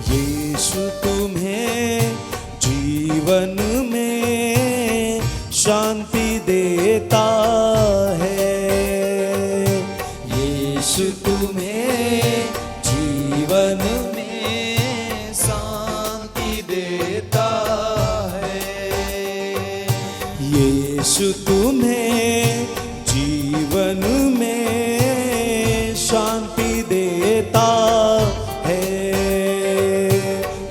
यीशु तुम्हें जीवन में शांति देता है। यीशु तुम्हें जीवन में शांति देता है। यीशु तुम्हें जीवन में शांति देता है।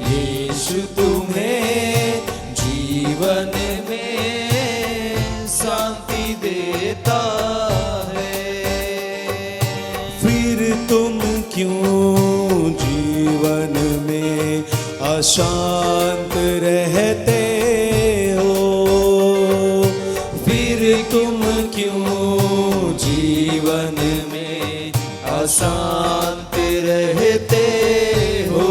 यीशु तुम्हें जीवन में शांति देता है। फिर तुम क्यों जीवन में अशांत रहते हो? फिर तुम क्यों जीवन में अशांत रहते हो?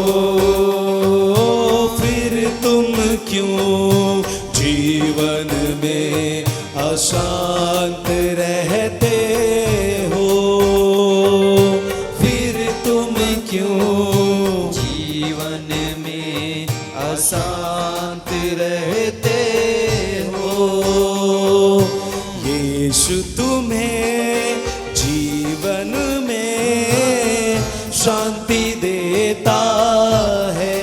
फिर तुम क्यों जीवन में अशांत रहते हो? फिर तुम क्यों जीवन में अशांत रहते हो? यीशु तुम्हें जीवन में शांति देता है।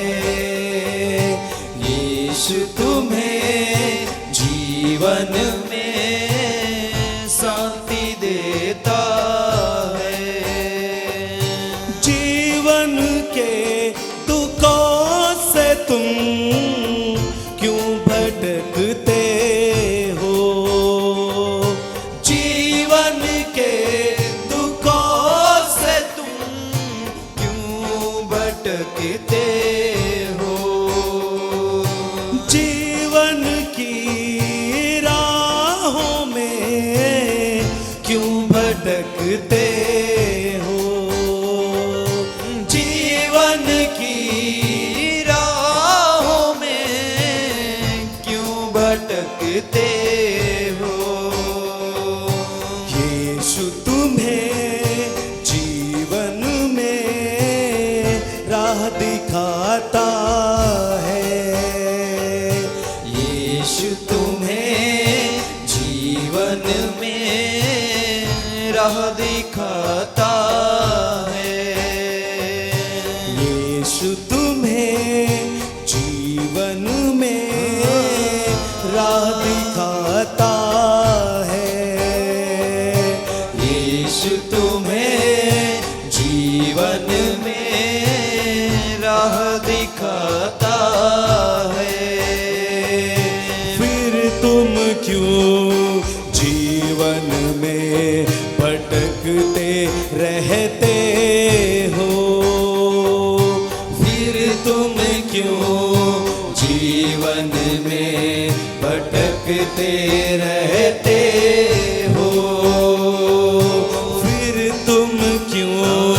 यीशु तुम्हें जीवन में शांति देता है। जीवन के दुखों से तुम क्यों भटकते हो? जीवन के दुखों से तुम क्यों भटकते हो? जीवन की राहों में क्यों भटकते हो? जीवन की राहों में क्यों भटकते हो? यीशु तुम्हें जीवन में राह दिखाता है। यीशु तुम्हें जीवन में राह दिखाता है। यीशु तुम्हें जीवन में राह दिखाता है। यीशु तुम्हें जीवन में राह दिखाता है। फिर तुम क्यों जीवन में भटकते रहते हो? फिर तुम क्यों जीवन में भटकते रहते हो? फिर तुम क्यों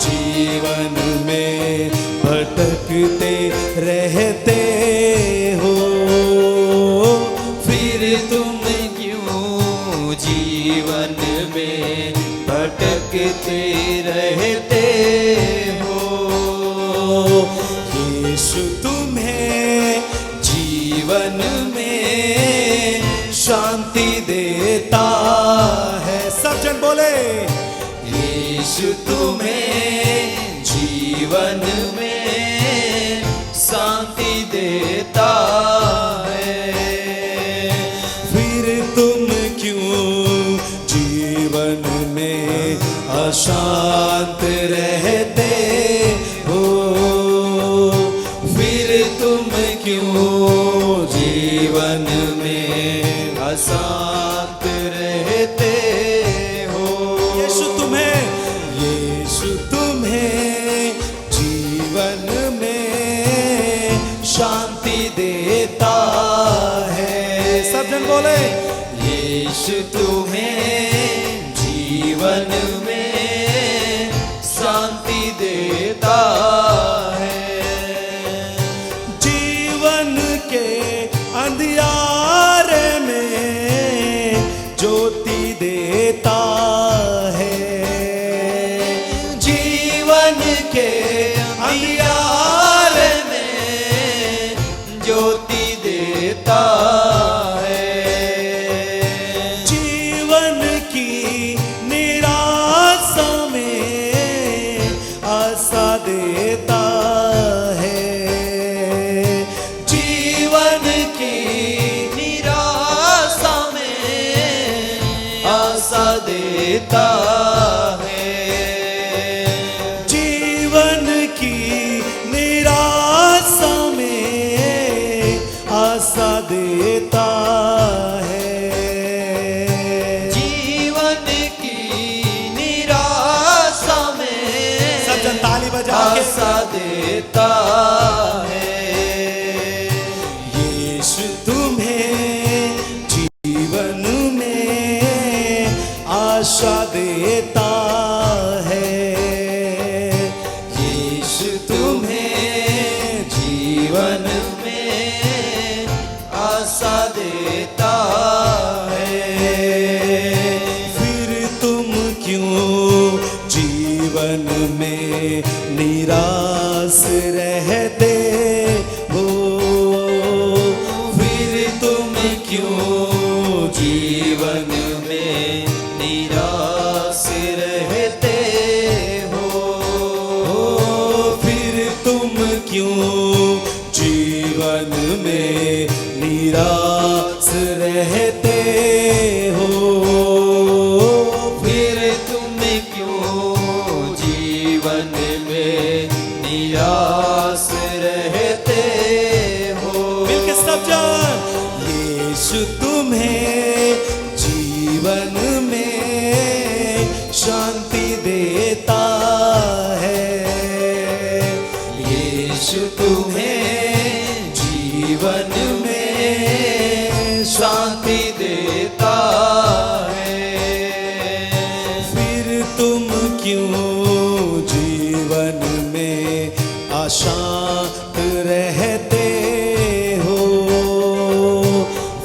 जीवन में भटकते रहते हो? फिर तुम क्यों जीवन में भटकते रहते हो? यीशु तुम्हें जीवन में शांति देता है। सब जन बोले, यीशु तुम्हें जीवन में शांति देता है। फिर तुम क्यों जीवन में अशांत रहते हो? फिर तुम क्यों जीवन में अशांत रहते हो? यीशु तुम्हें जीवन में शांति देता है। सब जन बोले, यीशु तुम्हें जीवन में शांति देता है। जीवन के अंधियारे में ज्योति देता है। जीवन के अंधियारे देता है, जीवन की निराशा में आशा देता है, जीवन की निराशा में आशा देता है, जीवन की निराशा में सब जन ताली बजा के आशा देता है। यीशु तुम्हें जीवन में आशा देता है, यीशु तुम्हें जीवन में आशा देता है। फिर तुम क्यों जीवन में निराश रहते हो, फिर तुम क्यों जीवन में निराश रहते हो, फिर तुम क्यों जीवन में निराश रहते हो, फिर तुम क्यों जीवन में निराश रहते हो। मिलके सब जन, यीशु तुम्हें जीवन में शांति देता है, यीशु तुम्हें जीवन में शांति देता है। फिर तुम क्यों जीवन में अशांत रहते हो,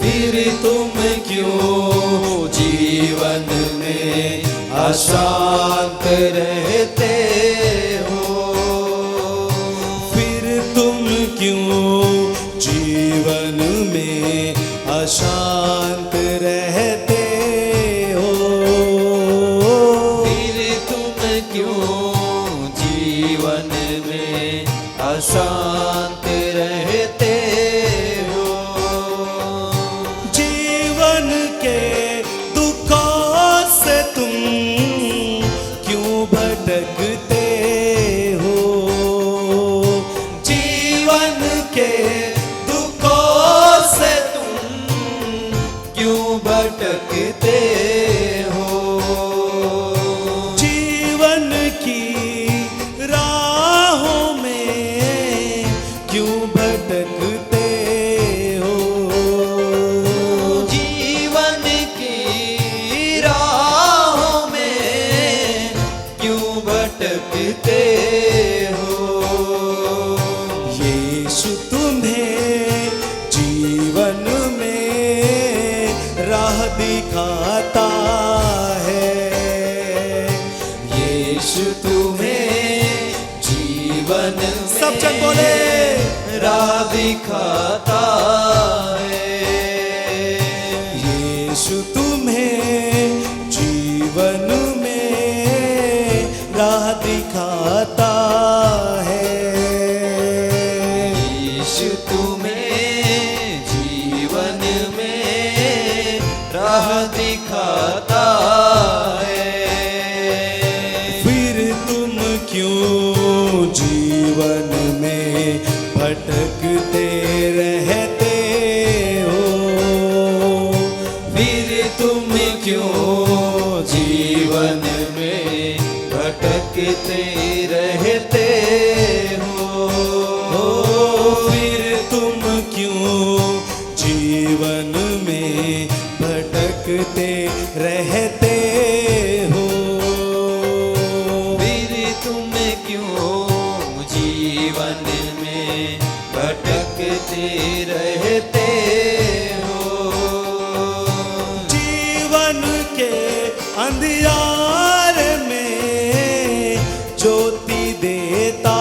फिर तुम क्यों जीवन में अशांत रहते हो, फिर तुम क्यों जीवन में अशांत रहते हो, फिर तुम क्यों जीवन में अशांत रहते हो। जीवन के दुखों से तुम क्यों भटकते हो, जीवन के दुखों से तुम क्यों भटकते हो, जीवन की राहों में क्यों भटकते हो, जीवन की राहों में क्यों भटकते हो। यीशु तुम्हें जीवन में राह दिखाता है, यीशु तुम्हें जीवन में सब जन बोले राह दिखाता है, यीशु तुम्हें जीवन में राह दिखाता है, यीशु तुम्हें जीवन में राह दिखाता है। फिर तुम क्यों जीवन में भटकते रहते हो, फिर तुम क्यों जीवन में भटकते रहते हो, फिर तुम क्यों जीवन में भटकते रहते हो, फिर तुम क्यों जीवन में भटकते रहते हो। जीवन के अंधियार में ज्योति देता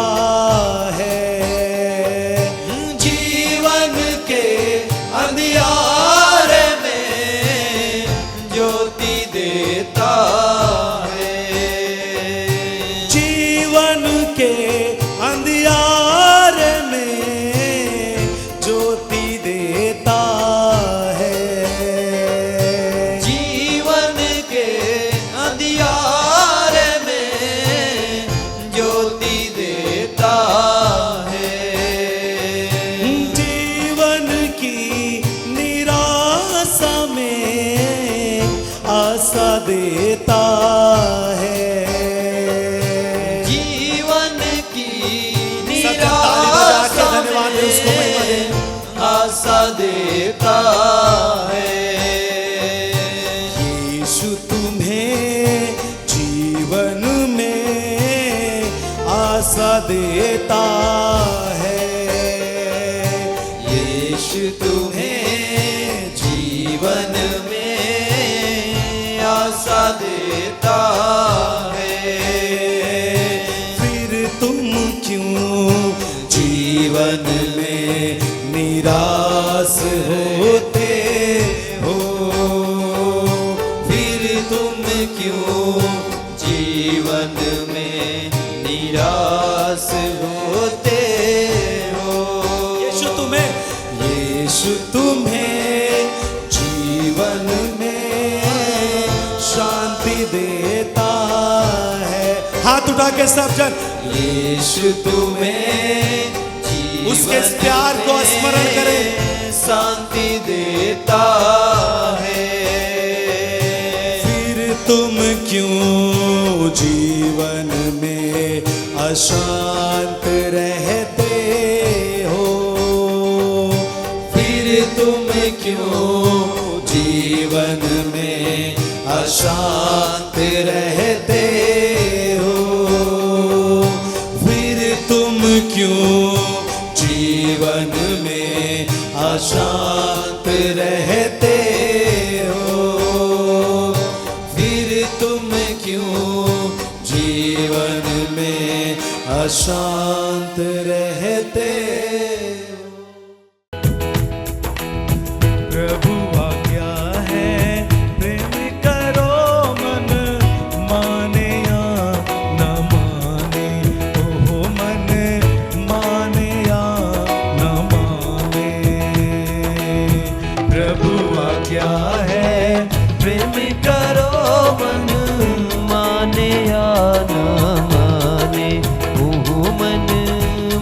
है, जीवन के अंधियार में ज्योति देता है, जीवन के आशा देता है। यीशु तुम्हें जीवन में आशा देता है। यीशु तुम्हें जीवन में आशा देता है। फिर तुम क्यों जीवन में निराश होते हो? फिर तुम क्यों जीवन में निराश होते हो? यीशु तुम्हें जीवन में शांति देता है। हाथ उठा के सब जन यीशु तुम्हें उसके इस प्यार को स्मरण करें। शांति देता है। फिर तुम क्यों जीवन में अशांत रहते हो? फिर तुम क्यों जीवन में अशांत रहते हो? फिर तुम क्यों जीवन में अशांत रहते हो? फिर तुम क्यों जीवन में अशांत रहते हो? प्रभु आज्ञा है प्रेम करो, मन माने या न माने। ओहो मन माने या न माने। प्रभु आज्ञा है प्रेम करो, मन माने या न माने, ओह मन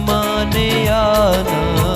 माने या न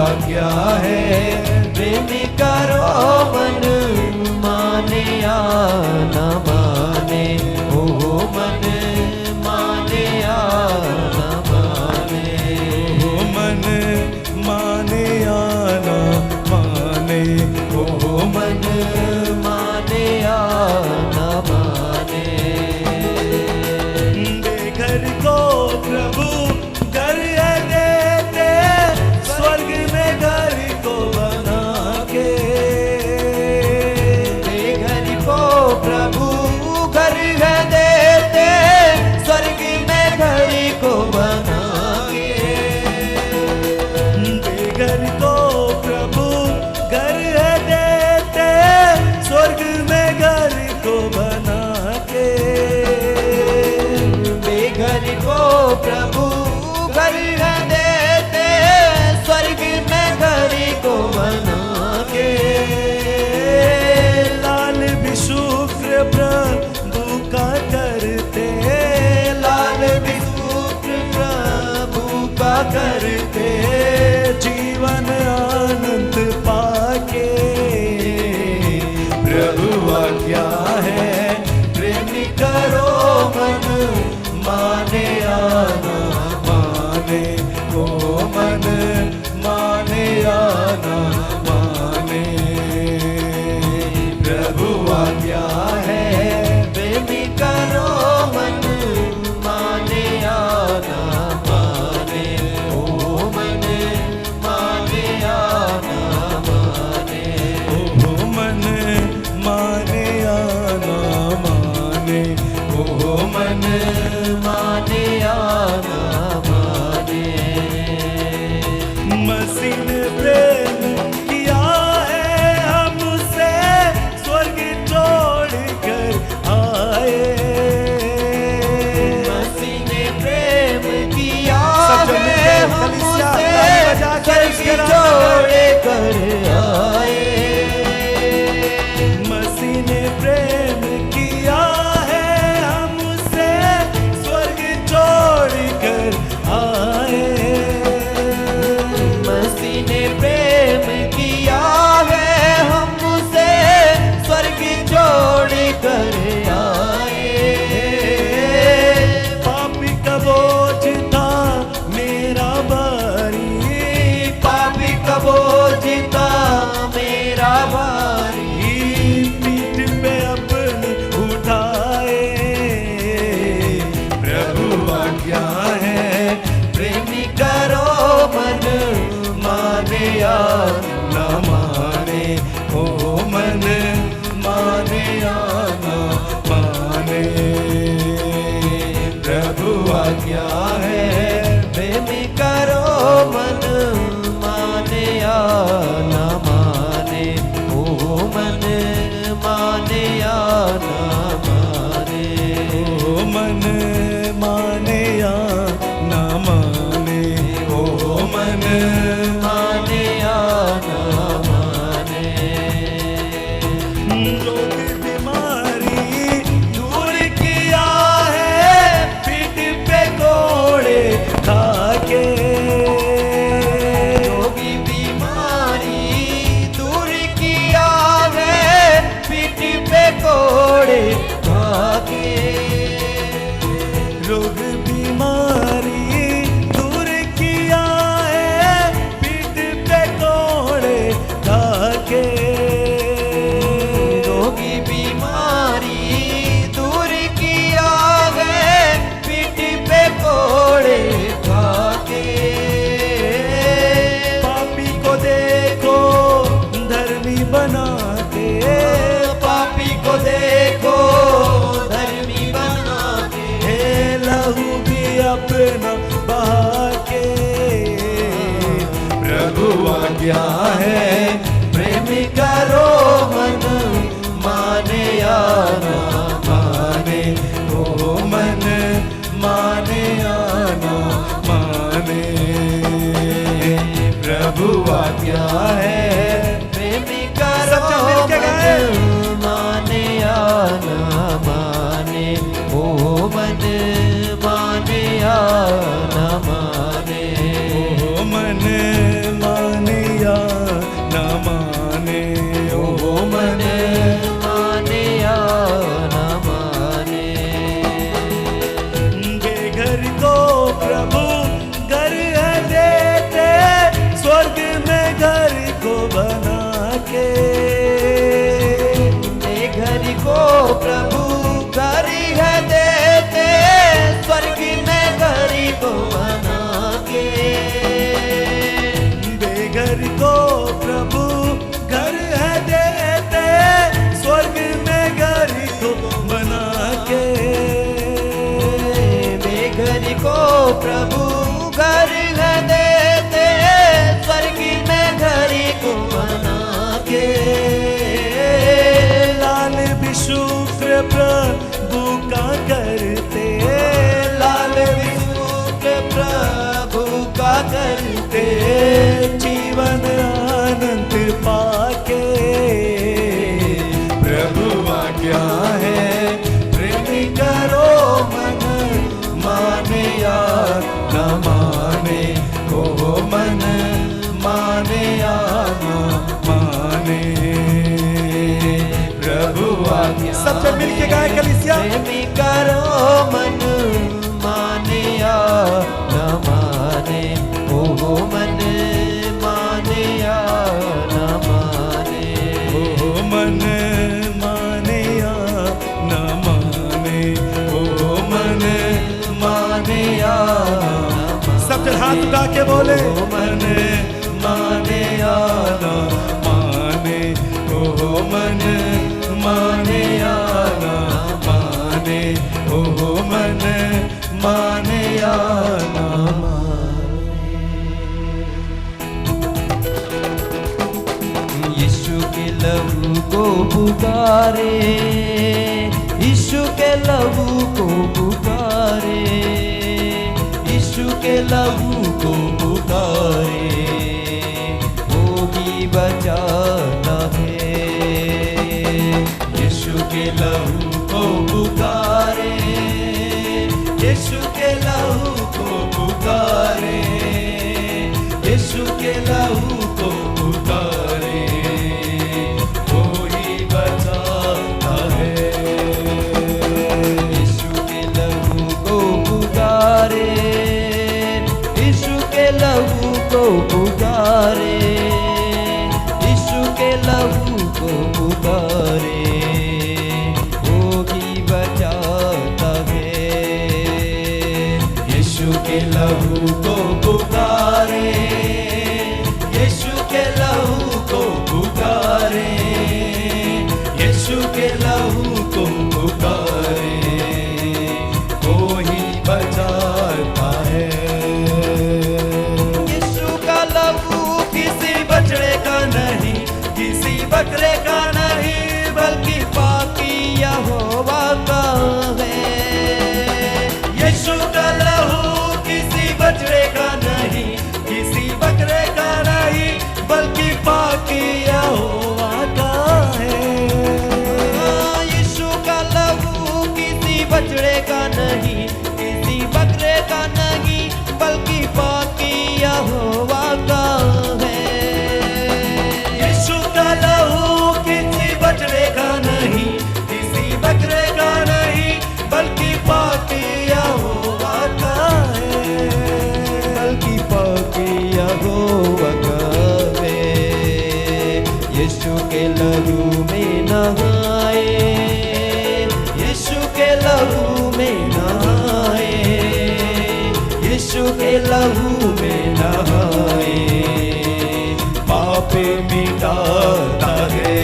आज्ञा है प्रेमी करो मन माने या न माने ओ मन माने या न माने ओ मन माने या न माने ओ मन माने या न माने बेघर को प्रभु घर देते स्वर्ग में घर को बना के बेघर को प्रभु घर है देते स्वर्ग में घर को बना के बेघर को प्रभु घर देते स्वर्ग में घर को बना के बेघर को प्रभु घर है देते स्वर्ग में घर को बना के लाल भी शुक्र प्रभु का करते लाल भी शुक्र प्रभु का करते जीवन आनंद पाके प्रभु आज्ञा है प्रेमी करो मन माने या न माने को मन माने या न माने प्रभु आज्ञा है प्रेमी करो मन माने या न माने ओ मन माने या न माने ओ मन माने या न माने ओ मन माने या न माने मसीह ने प्रेम किया है हमसे स्वर्ग छोड़ कर आए मसीह ने प्रेम किया सब जन है हमसे कलीसिया स्वर्ग छोड़ कर आए मसीह ने प्रेम किया है हमसे स्वर्ग छोड़ कर आए मसीह ने प्रेम किया है हमसे स्वर्ग छोड़ कर आए पापी का बोझ था मेरा भारी पापी का बोझ था मेरा भारी पीठ पे अपनी उठाए प्रभु आज्ञा है प्रेमी करो मन माने या न माने ओ मन माने या न माने प्रभु आज्ञा है प्रेमी करो मन माने या न माने ओ मन माने या न माने ओ मन माने या न माने ओ मन माने या न माने रोग बीमारी दूर किया है पीठ पे कोड़े खाके रोगी बीमारी दूर किया है पीठ पे कोड़े खाके रोग बीमारी दूर किया है पीठ पे कोड़े खाके रोगी बीमारी दूर किया है पीठ पे कोड़े खाके पापी को देखो धर्मी बनाते पापी को देखो धर्मी बना के हे लहू भी अपना बहा के प्रभु आज्ञा है प्रेमी करो मन माने या न माने ओ मन माने या न माने प्रभु आज्ञा है प्रेमी सब करो जन मिलके गाए। मन माने या न माने ओ मन माने या न माने ओ मन मान घर को प्रभु घर है देते, स्वर्ग में घर को बना के। बेघर को प्रभु घर है देते, स्वर्ग में घर को बना के। लाल भी शुक्र प्रभु का करते, लाल भी शुक्र प्रभु का करते, जीवन आनंद पाके। प्रभु आज्ञा है प्रेमी करो मन, माने या न माने, को मन माने या न माने। प्रभु आज्ञा सबसे मिलके गाए कलीसिया। प्रेमी करो मन, माने या न माने, ओ मन माने या न माने। ओ मन माने या न माने, ओ मन माने या न माने। सब जन हाथ उठा के बोले, मन माने या न माने, ओ मन माने या न माने, ओ मन माने या न माने। यीशु के लहू को पुकारे, यीशु के लहू को पुकारे, यीशु के लहू को पुकारे, वो भी बचाता है। यीशु के लहू को पुकारे, यीशु के लहू को पुकारे, यीशु के लहू को पुकारे, वो ही बचाता है। यीशु के लहू को पुकारे, यीशु के लहू को पुकारे, यीशु के लहू को पुकारे, वो भी बचाता है। यीशु के लहू को पुकारे, यीशु के लहू को पुकारे, यीशु के लहू को पुकारे, वो ही बचाता है। यीशु का लहू किसी बछड़े का नहीं, किसी बकरे का नहीं, बल्कि पाकी यहोवा का है। यीशु का लहू किसी बछड़े का नहीं, किसी बकरे का नहीं, बल्कि पाकी यहोवा का है। यीशु का लहू किसी बछड़े का नहीं, किसी बकरे का नहीं, बल्कि पाकी यहोवा का है। यीशु का लहू किसी बछड़े का नहीं, किसी बकरे का नहीं, बल्कि पाकी यहोवा का है। बल्कि पाकी यहोवा का है। यीशु के लहू में नहाए, यीशु के लहू में नहाए, यीशु के लहू में नहाए, पाप मिटाता है।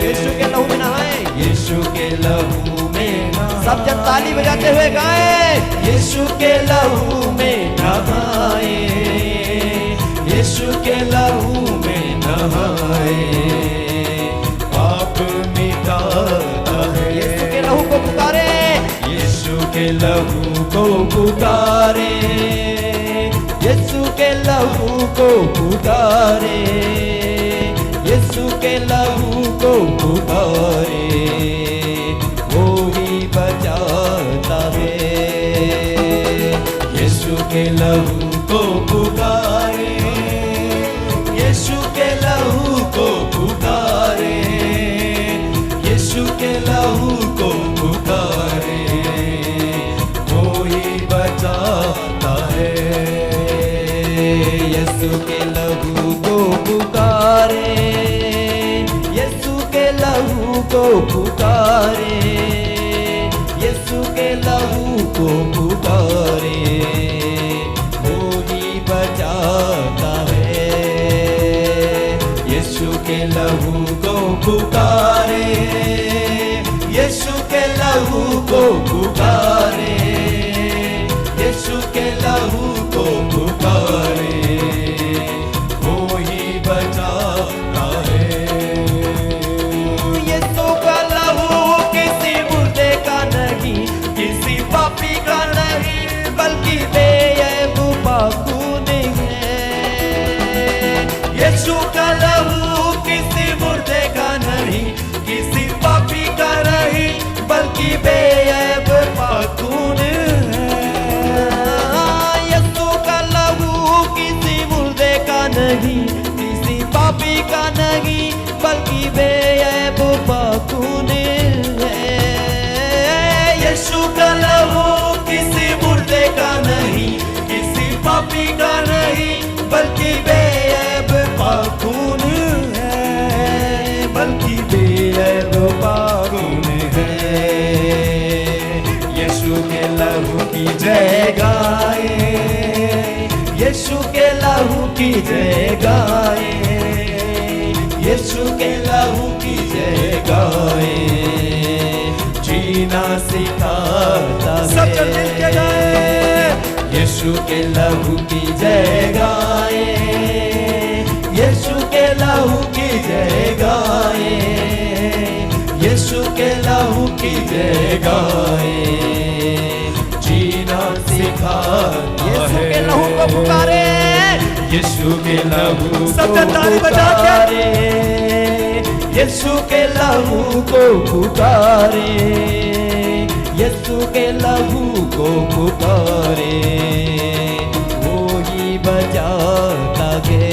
यीशु के लहू में नहाए, यीशु के लहू में सब जन ताली बजाते हुए गाए। यीशु के लहू में नहाए, यीशु के लहू में नहाए, पाप मिटाता है। यीशु के लहू को पुकारे, यीशु के लहू को पुकारे, यीशु के लहू को पुकारे, यीशु के लहू को पुकारे, वो ही बचाता है। यीशु के लहू को पुकारे, यीशु के लहू को पुकारे, यीशु के लहू को पुकारे, वो ही बचाता है। यीशु के लहू को पुकारे, यीशु के लहू को पुकारे, यीशु के लहू को पुकारे, वो ही बचाता है। के लहू को पुकारे, यीशु के लहू को पुकारे, यीशु के लहू को पुकारे, वो ही बचाता है। यीशु का लहू किसी मुर्दे का नहीं, किसी पापी का नहीं, बल्कि बेऐब पाकून है। यीशु का लहू किसी मुर्दे का नहीं, किसी पापी का नहीं, बल्कि बेऐब पाकून है। यीशु का लहू किसी मुर्दे का नहीं, किसी पापी का नहीं, बल्कि बेऐब पाकून है। यीशु का लहू किसी मुर्दे का नहीं, किसी पापी का नहीं, बल्कि बेऐब पाकून है, बल्कि बेऐब पाकून है। यीशु के लहू की जय गाए, यीशु के लहू की जय गाए, यीशु के लहू की जय गाए। जीना सिखाता है, सब जन मिल के गाए, यीशु के लहू की जय गाए, यीशु के लहू की जय गाए, यीशु के लहू की जय गाए। जीना सिखाता है, यीशु के लहू को पुकारे, यीशु के लहू सब को जन ताली बजा के, पुकारे, यीशु के लहू को पुकारे, यीशु के लहू को पुकारे, वो ही बचाता है।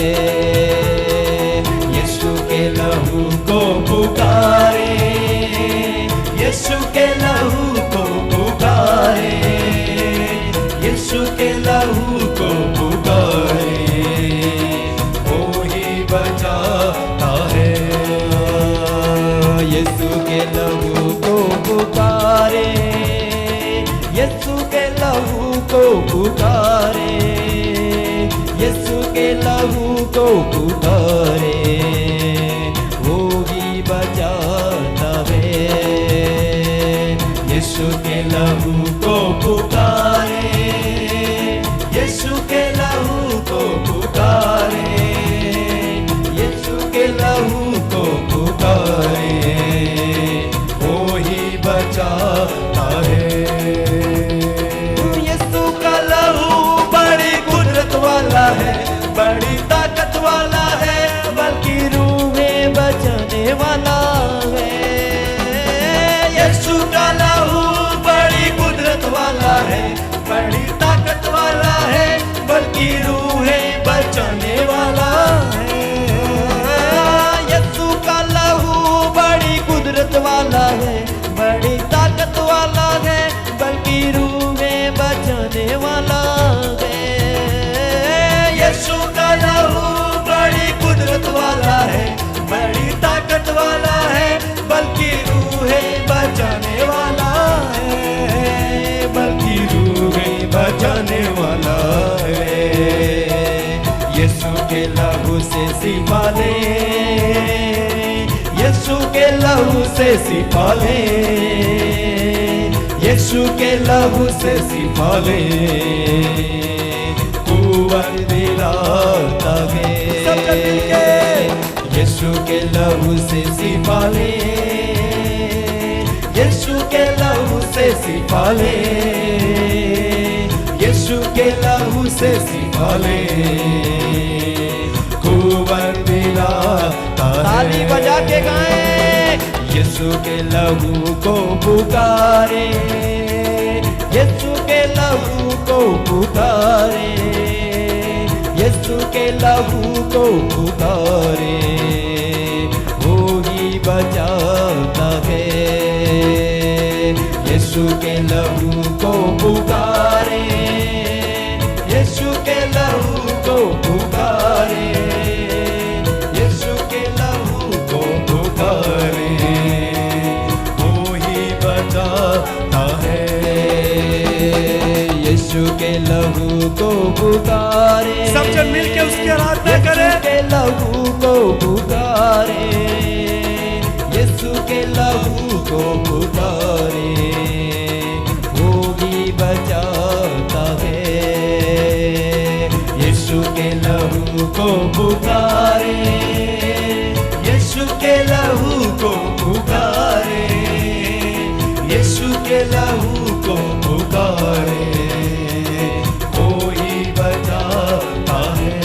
यीशु के लहू को पुकारे, यीशु के लहू को पुकारे, यीशु के लहू को पुकारे, वो ही बचाता है। यीशु के लहू को पुकारे, यीशु के लहू को पुकारे, यीशु के लहू को पुकारे, वो ही बचाता है। यीशु के लहू को पुकारे, यीशु के लहू को पुकारे, यीशु के लहू को पुकारे, वो ही बचाता है। यीशु का लहू बड़ी कुदरत वाला है, बड़ी ताकत वाला है, बल्कि रूहें बचाने वाला है। यीशु का लहू बड़ी कुदरत वाला है, बड़ी ताकत वाला है, बल्कि रूहें बचाने वाला है। यीशु का लहू बड़ी कुदरत वाला है, बड़ी ताकत वाला है, बल्कि रूहें बचाने वाला है। यीशु का लहू बड़ी कुदरत वाला है, बड़ी ताकत वाला है, बल्कि रूहें बचाने वाला है, बल्कि रूहें बचाने वाला है। यीशु के लहू से सिपा ले, यीशु के लहू से सिपा ले, यीशु के लहू से सिपा ले, कुंवर दिलाता है। सब जन मिल के, यीशु के लहू से सिपा ले, यीशु के लहू से सिपा ले, यीशु के लहू से सिपा ले, कुंवर दिलाता है। ताली बजा के गाएं, यीशु के लहू को पुकारे, यीशु के लहू को पुकारे, यीशु के लहू को पुकारे, वो ही बचाता है। यीशु के लहू को पुकारे, यीशु के लहू को पुकारे, यीशु के लहू को पुकारे, वो ही बचाता है। यीशु के लहू को पुकारे, सब जन मिल के उसकी आराधना करें। यीशु के लहू को पुकारे, को पुकारे वो भी बचाता है। यीशु के लहू को पुकारे, यीशु के लहू को पुकारे, यीशु के लहू को पुकारे वो ही बचाता है।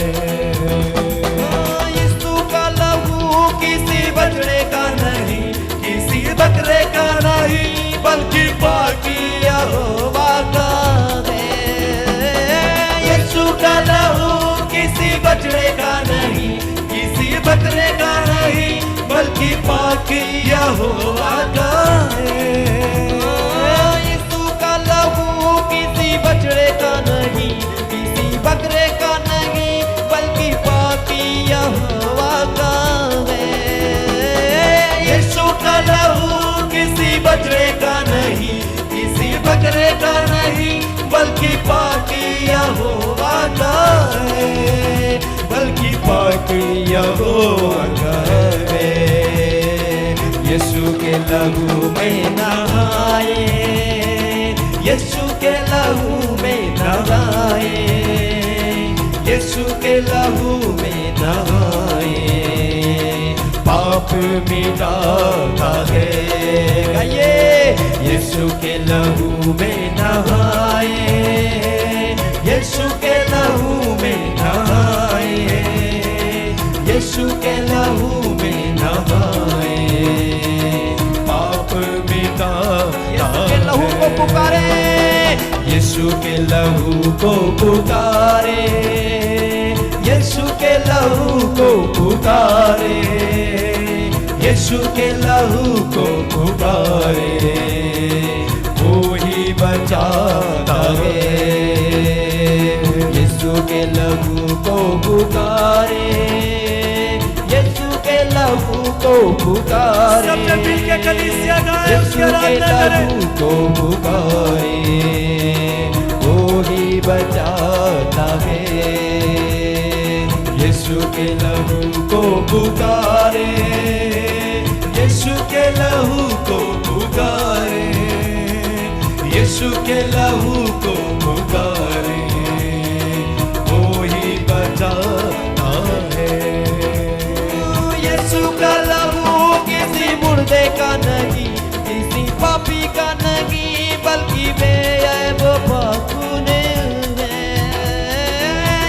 यीशु का लहू किसी बछड़े का नहीं, किसी बकरे का नहीं, बल्कि पाकी यहोवा का है। यीशु का लहू किसी बछड़े का नहीं, किसी बकरे का नहीं, बल्कि पाकी यहोवा का है। यीशु का लहू किसी बछड़े का नहीं, किसी बकरे का नहीं, बल्कि पाकी यहोवा का है। यीशु का लहू किसी बछड़े का नहीं, किसी बकरे का नहीं, बल्कि पाकी यहोवा का है, बल्कि पाकी यहोवा का है। यीशु के लहू में नहाए, यीशु के लहू में नहाए, यीशु के लहू में नहाए पाप मिटाता है। गाइए, यीशु के लहू में नहाए, यीशु के लहू में नहाए, यीशु के लहू में नहाए पाप मिटाता है। लहू को पुकारे, यीशु के लहू को पुकारे, यीशु के लहू को पुकारे, यीशु के लहू को पुकारे वो ही बचाता है। यीशु के लहू को पुकारे, यीशु के लहू को पुकारे, सबसे मिल के कलीसिया गाए, यीशु उसकी के आराधना करें। लहू को पुकारे वो ही बचाता है। यीशु के लहू को पुकारे, यीशु के लहू को पुकारे, यीशु के लहू को पुकारे वो ही बचाता है। यीशु का लहू किसी मुर्दे का नहीं, किसी पापी का नहीं, बल्कि बेऐब पाखुने है।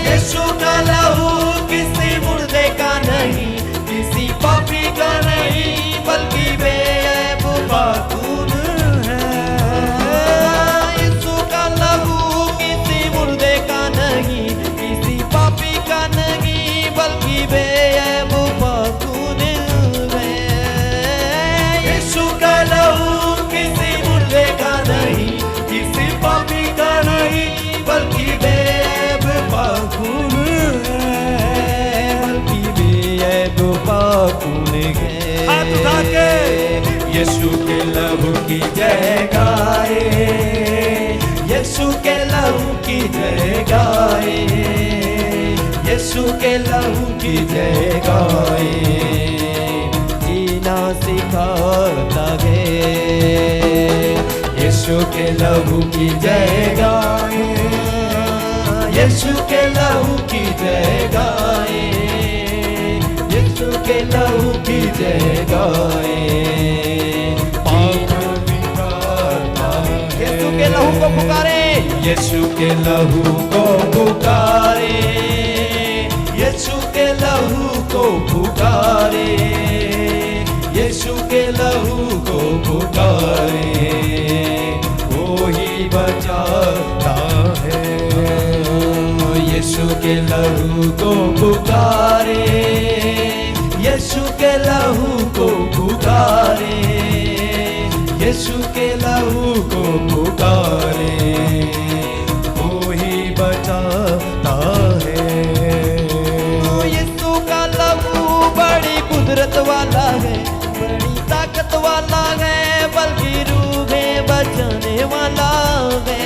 यीशु का लहू किसी मुर्दे का नहीं, किसी पापी का नहीं, बल्कि बेऐब पाखुन है। यीशु का लहू किसी मुर्दे का नहीं, किसी पापी का नहीं, बल्कि बेऐब पाखुन है। यीशु का लहू किसी मुर्दे का नहीं, किसी पापी का नहीं, बल्कि बेऐब पाखुन है, बल्कि बेऐब पाखुन है। हाथ उठा के यीशु के लहू की जय गाए, यीशु के लहू की जय गाए, यीशु के लहू की जय गाए जीना सिखाता है। यीशु के लहू की जय गाए, यीशु के लहू की जय गाए, यीशु के लहू की जय गाए पाप मिटाता है। यीशु के लहू को पुकारे, यीशु के लहू को पुकारे, यीशु के लहू को पुकारे, यीशु के लहू को पुकारे वो ही बचाता है। यीशु के लहू को पुकारे, यीशु के लहू को पुकारे, यीशु के लहू को पुकारे वो ही बचाता है। यीशु का लहू बड़ी कुदरत वाला है, बड़ी ताकत वाला है, बल्कि रूहें बचाने वाला है।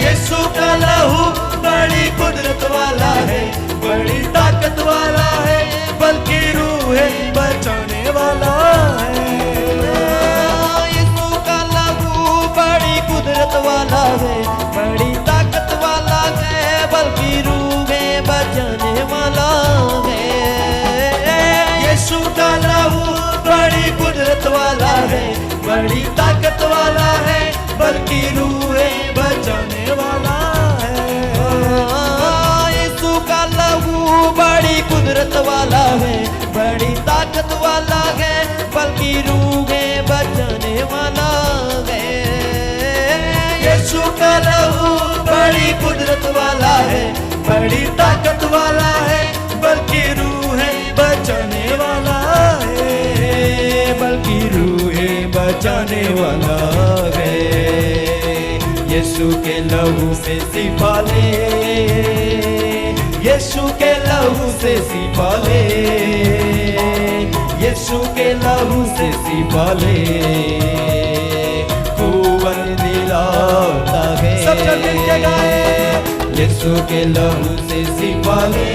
यीशु का लहू बड़ी कुदरत वाला है, बड़ी ताकत वाला है, बल्कि रूहें बचाने वाला है। बड़ी ताकत वाला है, बल्कि रूहे बचाने वाला है। यीशु का लहू बड़ी कुदरत वाला है, बड़ी ताकत वाला है, बल्कि रूहे बचाने वाला है। यीशु का लहू बड़ी कुदरत वाला है, बड़ी ताकत वाला है, बल्कि रूहे बचाने वाला है, बल्कि रूहे बचाने वाला है। यीशु के लहू से शिफा ले, यीशु के लहू से शिफा ले, यीशु के लहू से शिफा ले, कुव्वत दिलाता है। सब जन मिलके गाए, यीशु के लहू से शिफा ले,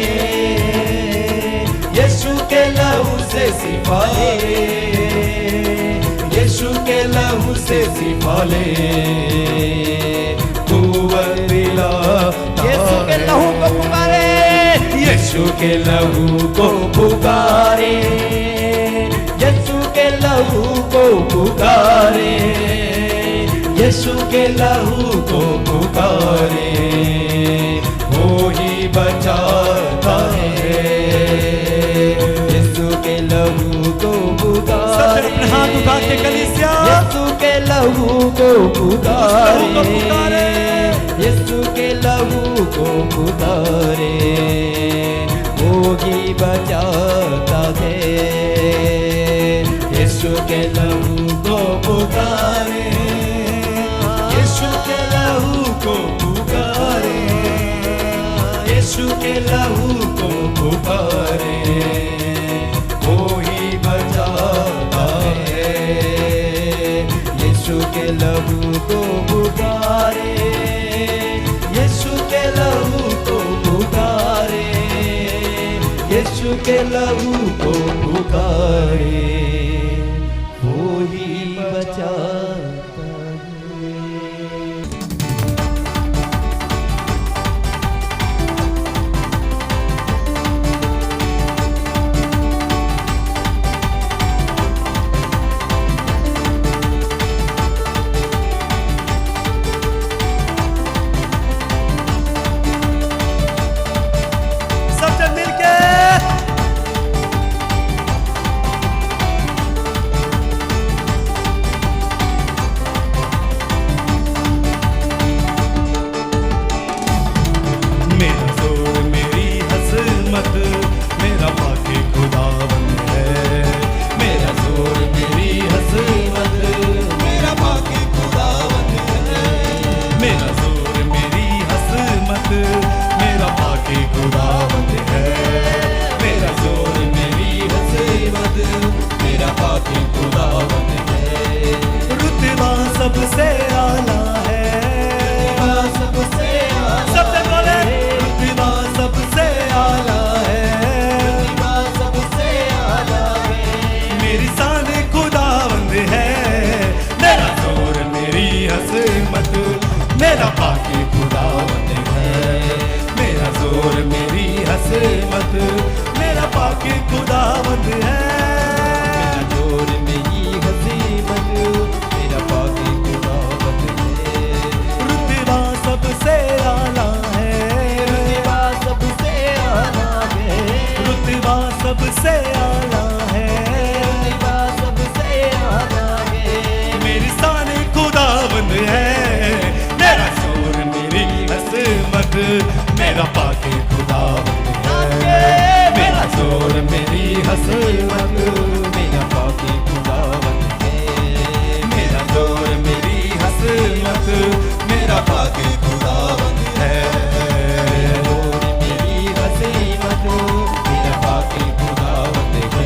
यीशु के लहू से शिफा ले, यीशु के लहू से शिफा ले, कुव्वत दिलाता है। यीशु के लहू को पुकारे, यीशु के लहू को पुकारे, यीशु के लहू को पुकारे, यीशु के लहू को पुकारे, वो ही बचाता है। यीशु के लहू को पुकारे, अपने हाथ उठा के कलीसिया, यीशु के लहू को पुकारे, यीशु के लहू को पुकारे, वो ही बचाता है। यीशु के लहू को पुकारे, यीशु के लहू को पुकारे, यीशु के लहू को पुकारे, वो ही बचाता है। यीशु के लहू को पुकारे, यीशु के लहू को पुकारे, यीशु के लहू को पुकारे, वो ही बचाता है। सब जन मिलके मेरा जोर मेरी हसमत मेरा पाके खुदावंद है, मेरा जोर मेरी हसमत मेरा पाके खुदावंद है, मेरा जोर मेरी हसमत मेरा पाके खुदावंद है, मेरा जोर मेरी हसमत मेरा पाके खुदावंद है। रुतबा सबसे आला है, सबसे आला, सबसे बोले रुतबा सबसे आला है, सबसे आला है, मेरी शान खुदावंद है। मेरा जोर मेरी हसमत मेरा पाके खुदावंद है, मेरा जोर मेरी हसमत मेरा पाके खुदावंद है। मेरा जोर मेरी हसमत मेरा पाके खुदावंद है। रुतबा सबसे आला है, रुतबा सबसे आला है, रुतबा सबसे आला है, रुतबा सबसे आला है, मेरी शान खुदावंद है। मेरा जोर मेरी हसमत मेरा पाके खुदावंद है, मेरा जोर मेरी हसमत मेरा पाके खुदावंद है, मेरा जोर मेरी हसमत मेरा पाके खुदावंद है। जोर मेरी हसमत मेरा पाके खुदावंद है,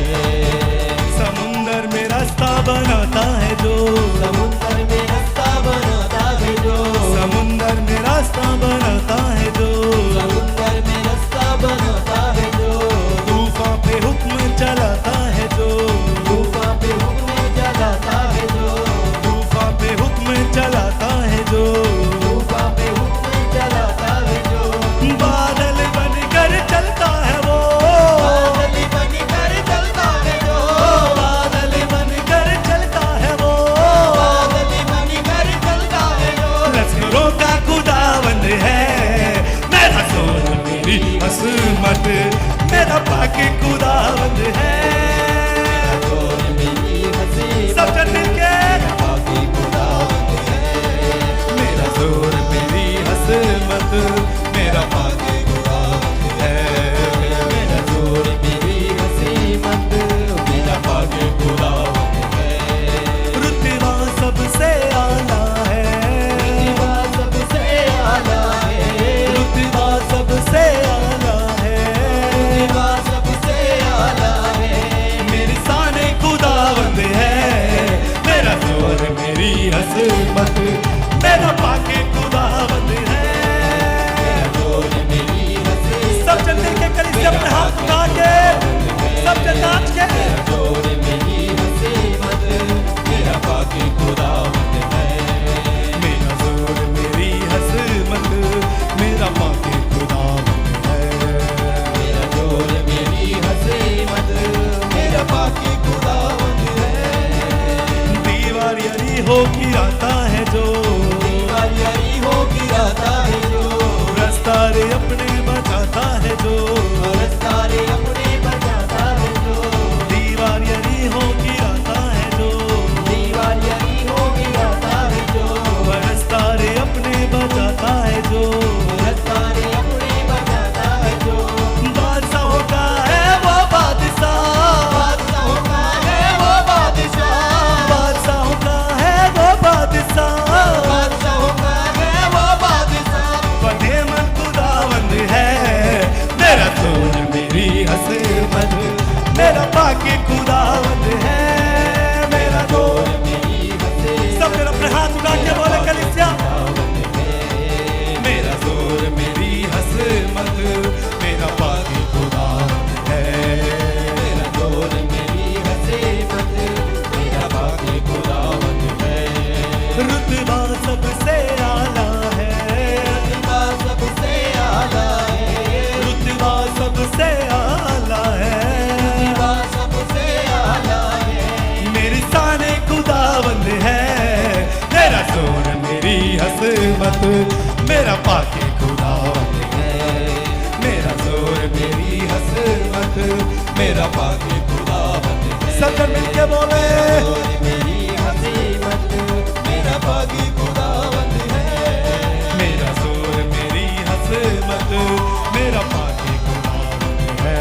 हसमत, मेरा पाकी खुदावंद है, मेरा जोर मेरी हसमत, सब मेरे अपने हाथ उठा के बोले कलीसिया, मेरा जोर मेरी हसमत, मेरा पाकी खुदावंद है, मेरा जोर मेरी हसमत, मेरा पाकी खुदावंद है, रुतबा सबसे आला है, रुतबा सबसे आला है, रुतबा सबसे आला है, रुतबा सबसे आला है, मेरी शान खुदावंद है, मेरा जोर मेरी हसमत, मेरा पाकी खुदावंद है, मेरा जोर मेरी हसमत, मेरा पाकी खुदावंद है, सब जन मिलके बोले जोर मेरी हसमत, मेरा पाकी खुदावंद है, मेरा जोर मेरी हसमत, मेरा पाकी खुदावंद है,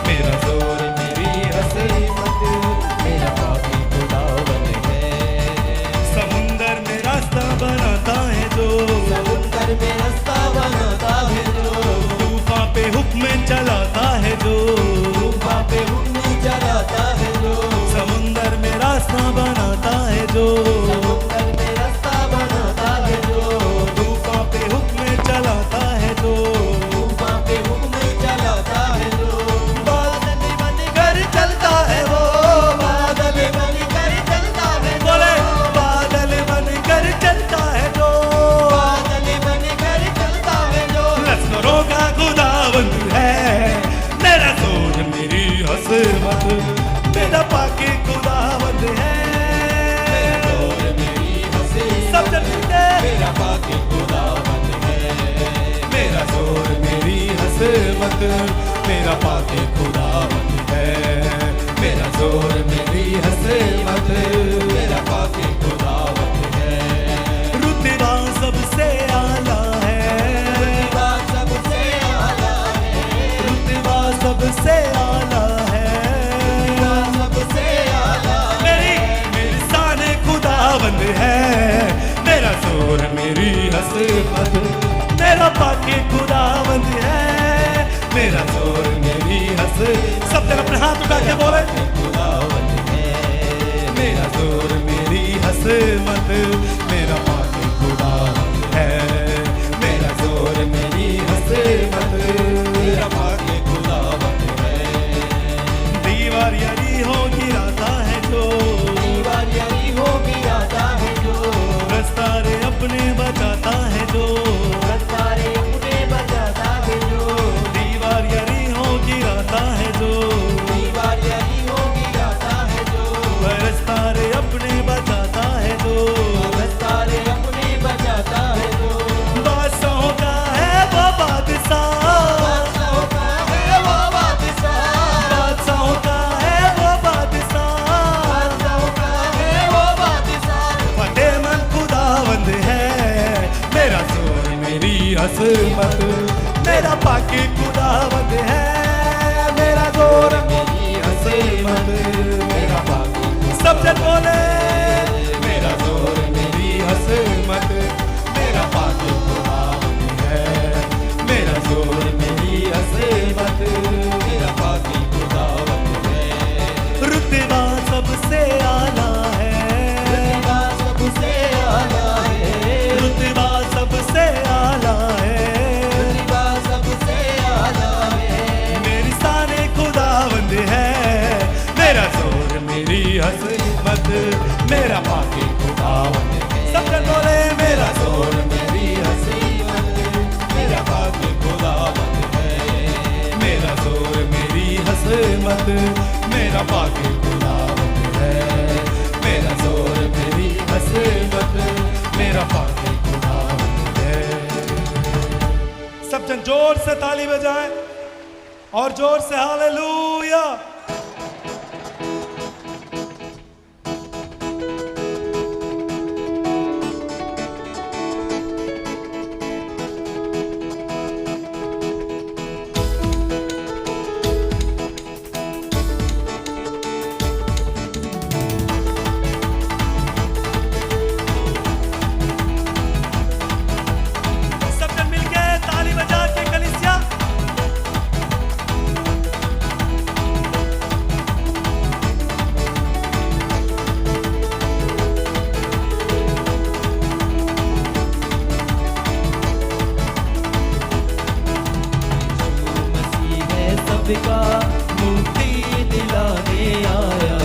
मेरा जोर मेरी हसमत, मेरा पाकी खुदावंद है, समुंदर में रास्ता बनाता है जो, समुंदर में रास्ता बनाता है जो, तूफान पे हुक्म चलाता है जो, तूफान पे हुक्म चलाता है जो, समुंदर में रास्ता बनाता है जो, समुंदर में रास्ता बनाता है जो, तूफान पे हुक्म चलाता है जो, तूफान पे हुक्म चलाता है जो, बादल बनकर चलता है वो, बादल बनकर चलता है जो, बोले बादल बनकर चलता है जो, बादल बनकर चलता है जो, लश्करों का खुदावंद है, मेरा जोर मेरी हसमत, मेरा पाकी खुदावंद है, जोर मेरी हसमत, सब जन मिलके मेरा पाकी खुदावंद है, मेरा जोर मेरी हसमत, मेरा पाकी खुदावंद है, मेरा जोर मेरी हसमत, मेरा पाकी खुदावंद है, रुतबा सबसे आला है, रुतबा सबसे आला है, रुतबा सबसे आला है, रुतबा सबसे आला है, मेरी शान खुदावंद है, मेरा जोर मेरी हसमत, मेरा पाकी खुदावंद है, मेरा जोर मेरी हस सब जन अपने हाथ उठा के बोले खुदावंद है, मेरा जोर मेरी हसमत, मेरा पाकी खुदावंद है, मेरा जोर मेरी हसमत, मेरा पाकी खुदावंद है, दीवार यारी हो गिराता है जो, दीवार यारी हो गिराता है जो, रस्तारे अपने बचाता है जो, रस्तारे अपने बचाता है जो, दीवार यारी हो गिराता है जो, दीवार यारी हो गिराता है जो, रस्तारे अपने बचाता है जो, रस्तारे अपने बचाता है जो, बादशाहों का है वो बादशाह, बादशाहों का है वो बादशाह, बादशाहों का है वो बादशाह, बादशाहों का है वो बादशाह, फतेहमंद खुदावंद है, मेरा जोर मेरी हसमत, मेरा पाकी खुदावंद है, मेरा जोर मेरी हसमत, मेरा पाकी सब जन बोले मेरा जोर मेरी हसमत, मेरा पाकी खुदावंद है, मेरा जोर मेरी हसमत, मेरा पाकी खुदावंद है, रुतबा सबसे आला है, रुतबा सबसे आला है, रुतबा सबसे आला है, रुतबा सबसे आला है, मेरी शान खुदावंद है, मेरा जोर मेरी हसमत, मेरा पाकी खुदावंद है, सब जन बोले मेरा जोर मेरी हसमत, मेरा पाकी खुदावंद है, मेरा जोर मेरी हसमत, मेरा पाकी खुदावंद है, मेरा जोर मेरी हसमत, मेरा पाकी खुदावंद है। सब जन जोर से ताली बजाएं और जोर से हालेलुया। सब जन मिलके ताली बजा के कलीसिया सबका मुक्ति दिलाने आया।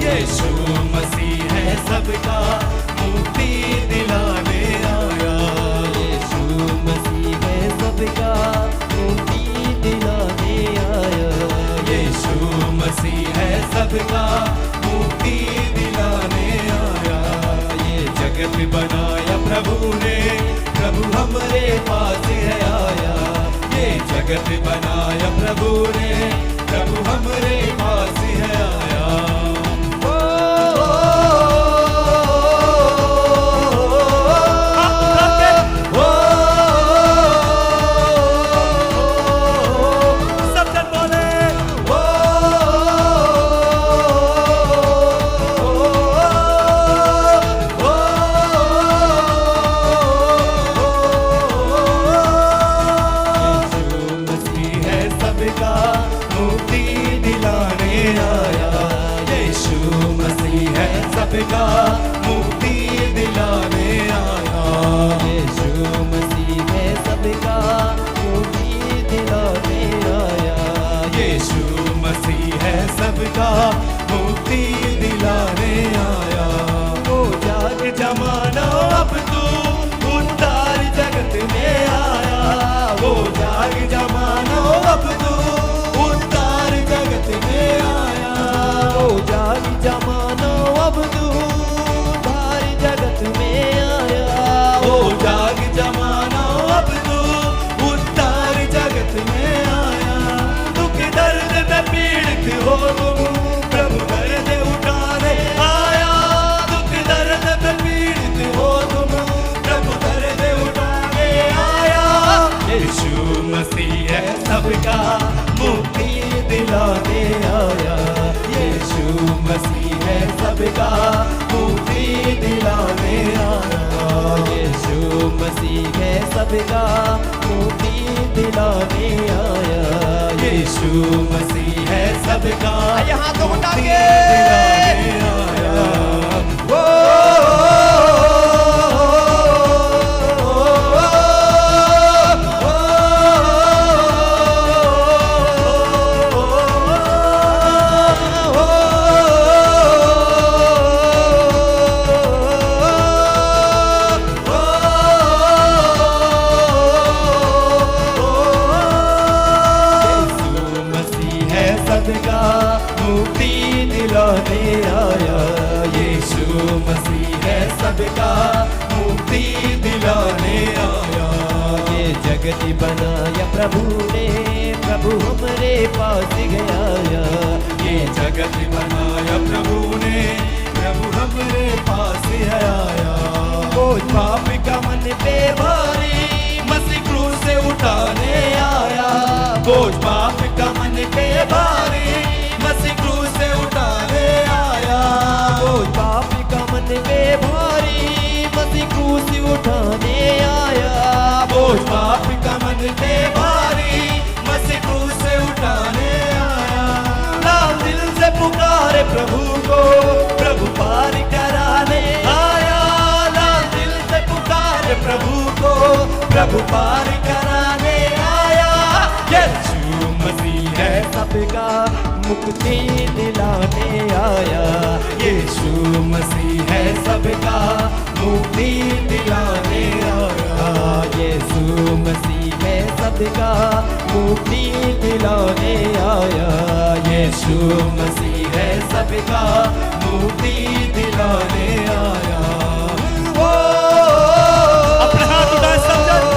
यीशु मसीह है सबका मुक्ति दिलाने आया। यीशु मसीह है सबका मुक्ति दिलाने आया। यीशु मसीह है सबका मुक्ति दिलाने आया। ये जगत बनाया प्रभु ने, प्रभु हमारे पास है आया। ये जगत बनाया प्रभु ने, प्रभु हमारे पास है आया। सबका मुक्ति दिलाने आया। यीशु मसीह है सबका मुक्ति दिलाने आया। यीशु मसीह है सबका मुक्ति दिलाने आया। वो जाग जमाना अब तू उद्धार जगत में आया। वो जाग जमाना अब तू उद्धार जगत में आया। वो जाग जमाना अब तू उद्धार जगत में आया। वो जाग जमाना अब तू उद्धार जगत में आया। दुख दर्द में पीड़ित हो तुम, प्रभु दर्द उठाने आया। दुख दर्द में पीड़ित हो तुम, प्रभु दर्द उठाने आया। यीशु मसीह है सबका मुक्ति दिलाने आया। यीशु मसीह है सबका मुक्ति दिलाने आया। यीशु मसीह है सबका मुक्ति दिलाने आया। यीशु मसीह है सबका यहाँ तो उठा मुक्ति के दिलाने आया। सबका मुक्ति दिलाने आया। यीशु मसीह है सबका मुक्ति दिलाने आया। ये जगत बनाया प्रभु ने, प्रभु हमारे पास गया। ये जगत बनाया प्रभु ने, प्रभु हमारे पास है आया। बोझ पाप का मन पे भारी मसीह क्रूस से उठाने आया। बोझ पाप का मन पे भारी मसीह क्रूस से उठाने आया। बोझ पाप का मन पे भारी मसीह क्रूस से उठाने आया। बोझ पाप का मन पे भारी मसीह क्रूस से उठाने आया। लाल दिल से पुकारे प्रभु को, प्रभु पार कराने आया। लाल दिल से पुकारे प्रभु को, प्रभु पार कराने आया। यीशु मसीह है सबका मुक्ति दिलाने आया। यीशु मसीह है सबका मुक्ति दिलाने आया। यीशु मसीह है सबका मुक्ति दिलाने आया। यीशु मसीह है सबका मुक्ति दिलाने आया। अपने हाथ उठाए सब जन।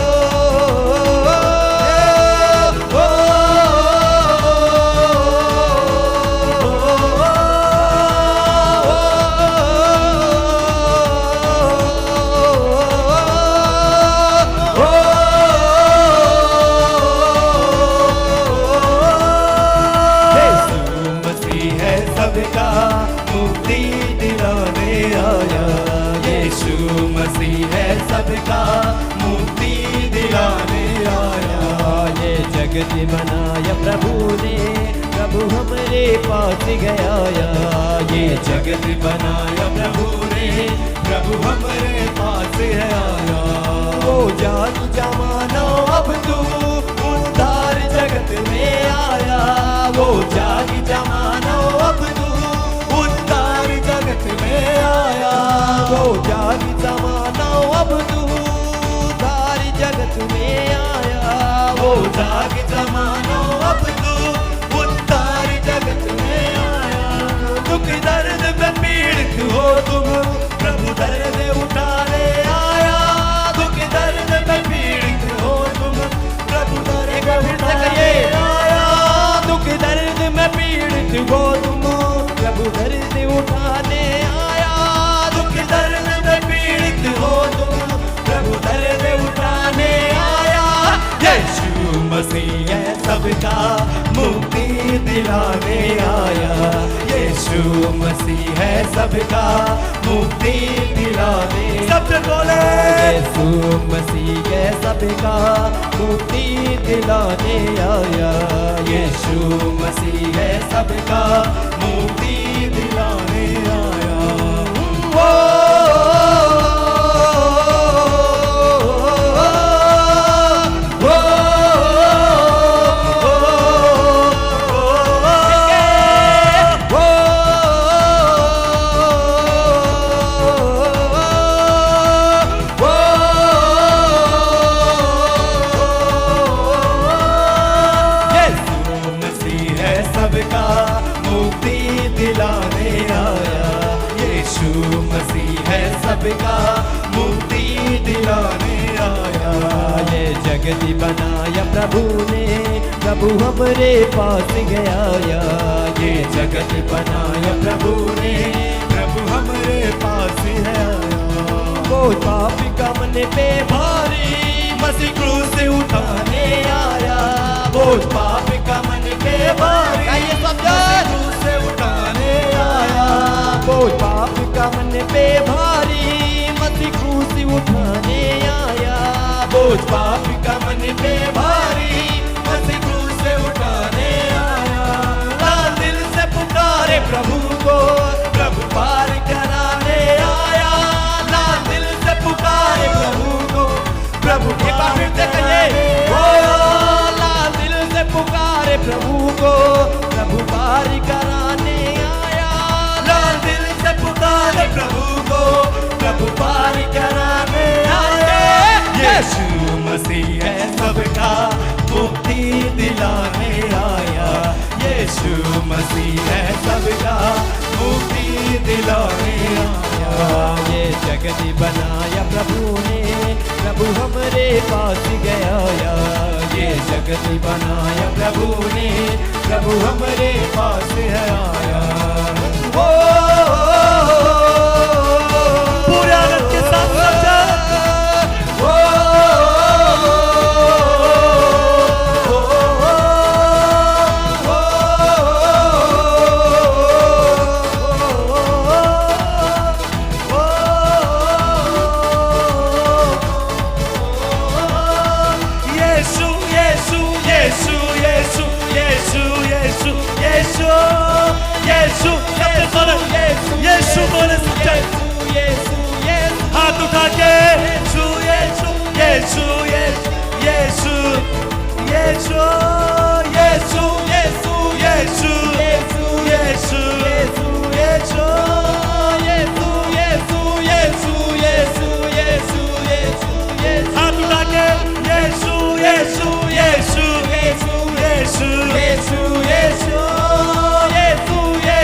सबका मुक्ति दिलाने आया। यीशु मसीह है सबका मुक्ति दिलाने आया। ये जगत बनाया प्रभु ने, प्रभु हमारे पास गया। ये जगत बनाया प्रभु ने, प्रभु हमारे पास है आया। वो जान जमाना अब तू उद्धार जगत में आया। दाग जमानो अब तू उद्धार जगत में आया। दुख दर्द में पीड़ित हो तुम, प्रभु दर्द उठाने आया। दुख दर्द में पीड़ित हो तुम, प्रभु दर्द उठाने आया। दुख दर्द में पीड़ित हो तुम, प्रभु दर्द उठाने आया। दुख दर्द में पीड़ित हो तुम, प्रभु दर्द उठाने आया। यीशु मसीह है सबका मुक्ति दिलाने आया। यीशु मसीह है सबका मुक्ति दिलाने। सबसे बोले यीशु मसीह है सबका मुक्ति दिलाने आया। यीशु मसीह है सबका मुक्ति दिलाने आया। सबका मुक्ति दिलाने आया। यीशु मसीह है सबका मुक्ति दिलाने आया। ये जगत बनाया प्रभु ने, प्रभु हमरे पास गया। ये जगत बनाया प्रभु ने, प्रभु हमरे पास है आया। वो पापी का मन पे भारी मसीह क्रूस से उठाने आया। वो पापी का मन पे भारी क्रूस से उठाने आया। वो पाप का मन पे भारी मसीह क्रूस से उठाने आया। बोझ पाप का मन पे भारी मसीह क्रूस से उठाने आया। लाल दिल से पुकारे प्रभु को, प्रभु पार कराने आया। लाल दिल से पुकारे प्रभु को, प्रभु पार कराने आया। लाल दिल से पुकारे प्रभु को, प्रभु पार कराने आया। लाल दिल से पुकारे प्रभु को, प्रभु पार कराने आया। यीशु मसीह है सबका मुक्ति दिलाने आया। यीशु मसीह है सबका मुक्ति दिलाने आया। ये जगत बनाया प्रभु ने, प्रभु हमरे पास गया। ये जगत बनाया प्रभु ने, प्रभु हमरे पास है आया। ओ पूरे आनंद के साथ समझा। यीशु बोले सच्चाई। हाथ उठा के यीशु यीशु यीशु यीशु यीशु यीशु यीशु यीशु यीशु यीशु यीशु हाथ उठा के यीशु यीशु यीशु यीशु यीशु यीशु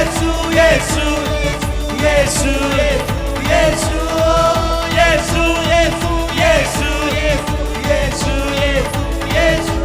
यीशु यीशु यीशु यीशु यीशु यीशु यीशु यीशु यीशु यीशु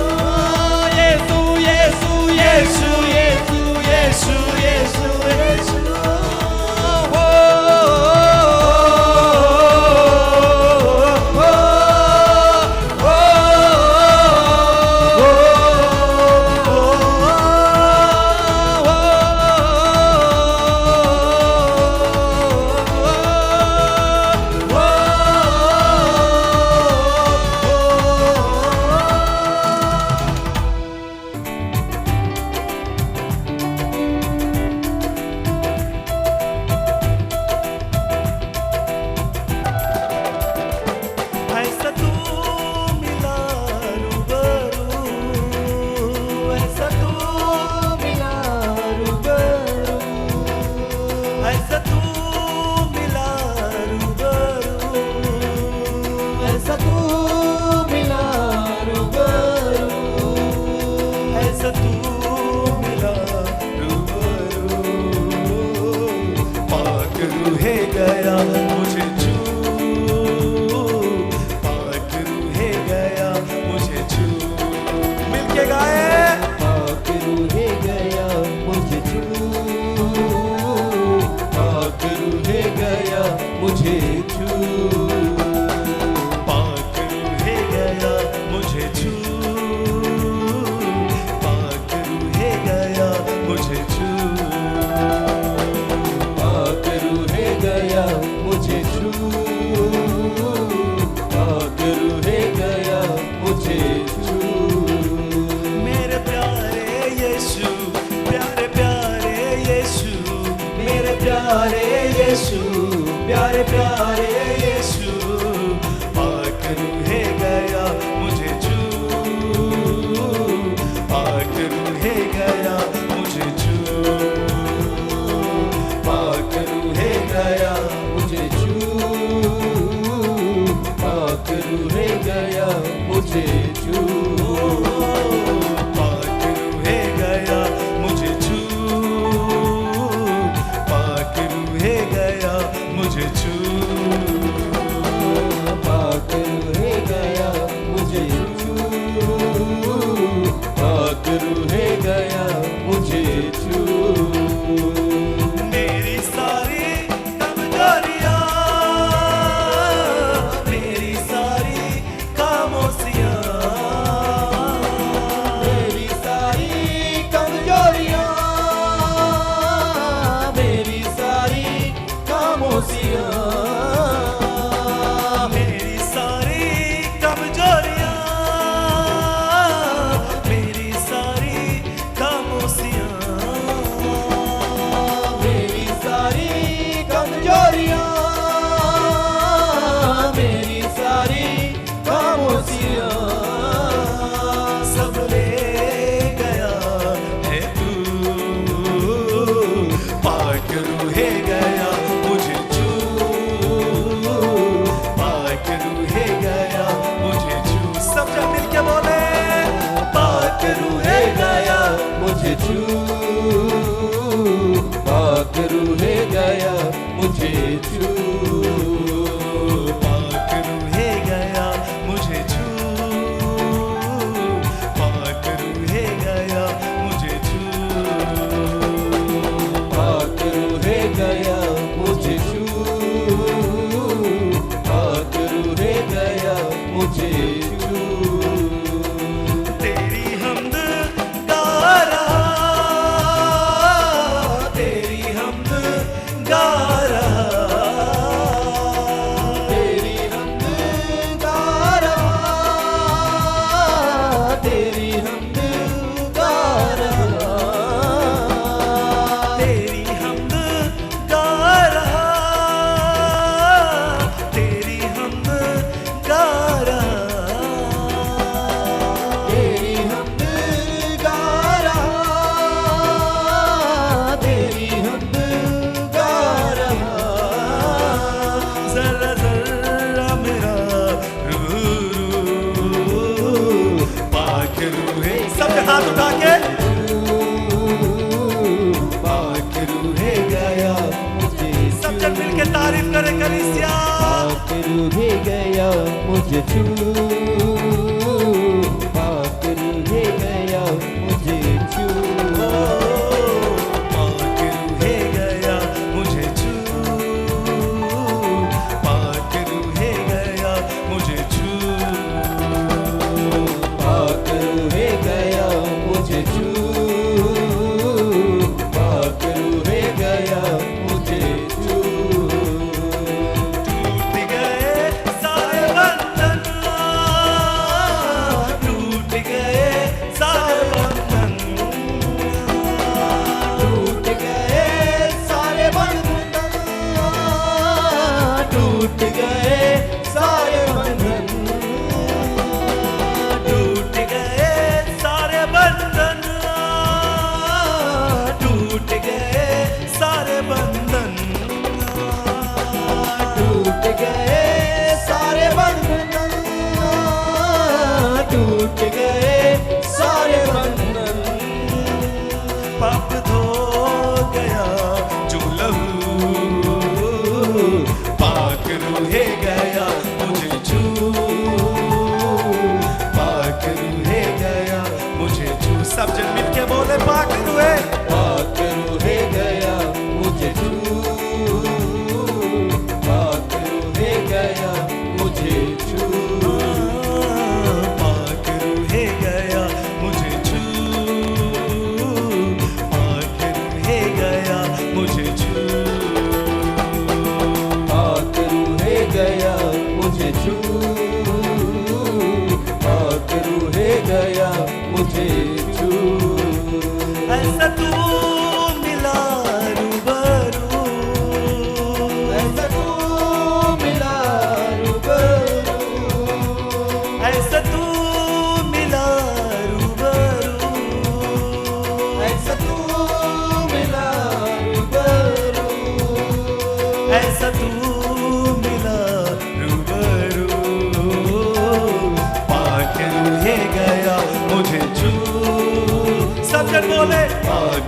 छू आके रूहे गया मुझे छू आके रूहे गया मुझे छू मेरे प्यारे यीशु प्यारे प्यारे यीशु मेरे प्यारे यीशु प्यारे प्यारे यीशु आके रूहे गया मुझे छू आके रूहे गया मुझे छू आके रूहे गया मुझे छू आके रूहे गया मुझे छू आके रूहे गया मुझे छू आके रूहे गया मुझे छू आके रूहे गया मुझे छू आके रूहे गया मुझे छू मेरी सारी कमजोरियां मेरी सारी खामोशियां मेरी सारी कमजोरियां मेरी सारी खामोशियां मेरी सारी कमजोरियां मेरी सारी खामोशियां मेरी सारी कमजोरियां मेरी सारी खामोशियां सब ले गया है तू पाक रूहे गया मुझे छू पाक रूहे गया मुझे छू सब जब मिल के बोले पाक रूहे गया मुझे छू पाक रूहे गया मुझे छू पाक रूहे गया मुझे छू पाक रूहे गया मुझे छू पाक रूहे गया मुझे छू पाक रूहे गया मुझे छू तेरी हमद गा रहा तेरी हमद गा रहा तेरी हमद गा रहा तेरी हमद गा रहा तेरी हमद गा रहा तेरी हमद गा रहा तेरी हमद गा रहा तेरी हमद गा रहा जरा जरा मेरा रूह पाक रूहे सब हाथ उठा के पाक रूहे गया मुझे सब जन मिल के तारीफ करे कलीसिया पाक रूहे गया मुझे छू पाक रूहे गया मुझे छू पाक रूहे गया मुझे छू पाक रूहे गया मुझे छू पाक रूहे गया मुझे छू पाक रूहे गया मुझे छू टूट गए सारे बंधन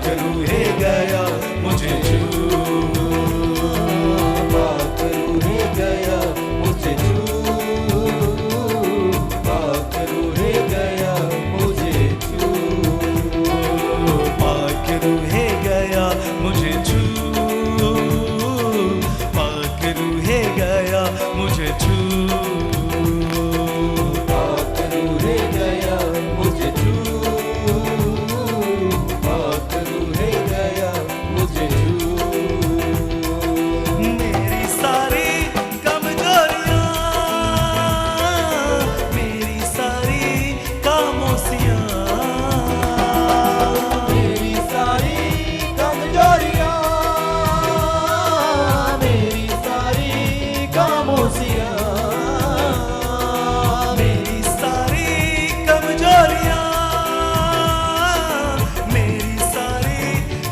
रूहे गया मुझे छू, पाक रूहे गया मुझे छू, पाक रूहे गया मुझे छू, पाक रूहे गया मुझे छू, पाक रूहे गया मुझे छू, पाक रूहे गया मुझे छू, पाक रूहे गया मुझे छू। मेरी सारी कमजोरियां, मेरी सारी खामोशियां, मेरी सारी कमजोरियां, मेरी सारी खामोशियां, मेरी सारी कमजोरियां, मेरी सारी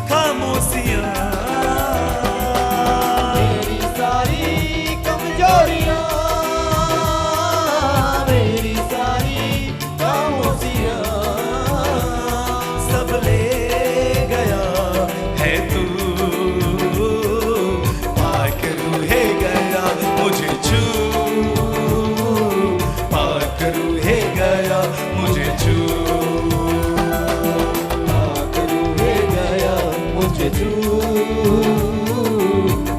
खामोशियां, मेरी सारी कमजोरियां, मेरी सारी खामोशियां, सब ले गया है तू, पाक रूहे गया मुझे छू, पाक रूहे गया मुझे छू, पाक रूहे गया मुझे छू,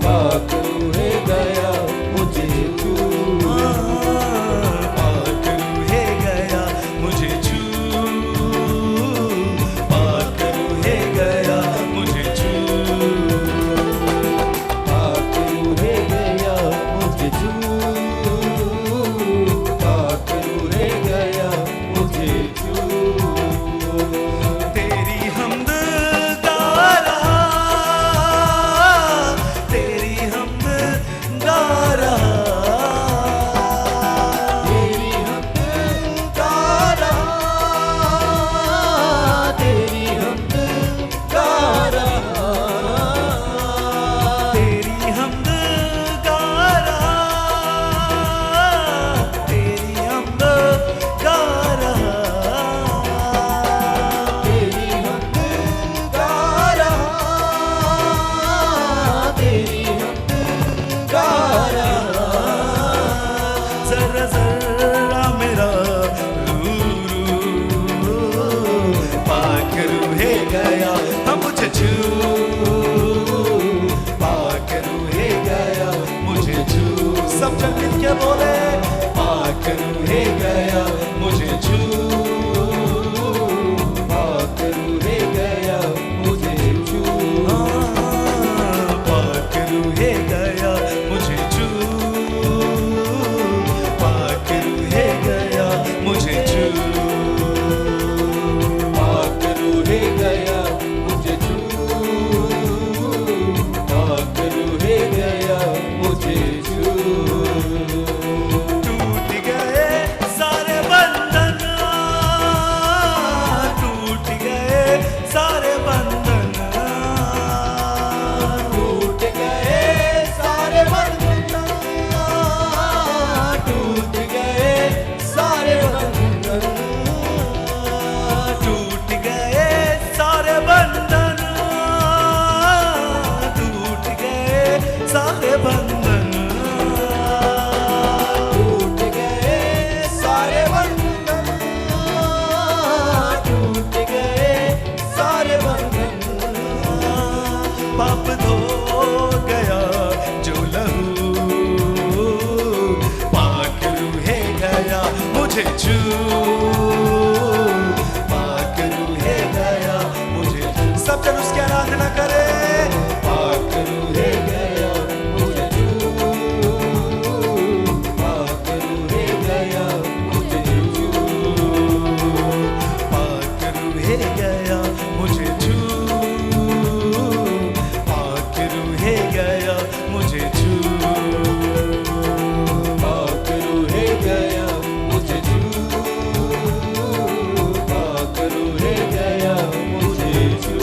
पाक रूहे गया मुझे छू, पाक रूहे गया मुझे छू, पाक रूहे गया मुझे छू, पाक रूहे गया मुझे छू, पाक रूहे गया मुझे छू। तेरी हमद गा रहा, तेरी हमद गा रहा, तेरी हमद गा रहा, तेरी हमद गा रहा, तेरी हमद गा रहा, तेरी हमद गा रहा, तेरी हमद गा रहा, तेरी हमद गा रहा। जरा जरा मेरा रू, पाक रूहे गया हम मुझे छू, पाक रूहे गया मुझे छू, सब जन मिल के बोले, पाक रूहे गया मुझे छू, पाक रूहे गया मुझे छू, पाक रूहे गया मुझे छू, पाक रूहे गया मुझे छू, पाक रूहे गया मुझे छू, पाक रूहे गया मुझे छू। टूट गए सारे बंधन, टूट गए सारे बंधन, टूट गए सारे बंधन, टूट गए सारे बंधन, टूट गए सारे बंधन, टूट गए सारे बंधन, टूट गए सारे बंधन, टूट गए सारे बंधन। पाप धो गया जो लहू, पाक रूहे गया मुझे छू, पाक रूहे गया मुझे छू, सब जन उसकी आराधना करे, पाक रूहे गया मुझे छू, पाक रूहे गया मुझे छू, पाक रूहे गया मुझे छू, पाक रूहे गया मुझे छू, पाक रूहे गया मुझे छू, पाक रूहे गया मुझे छू।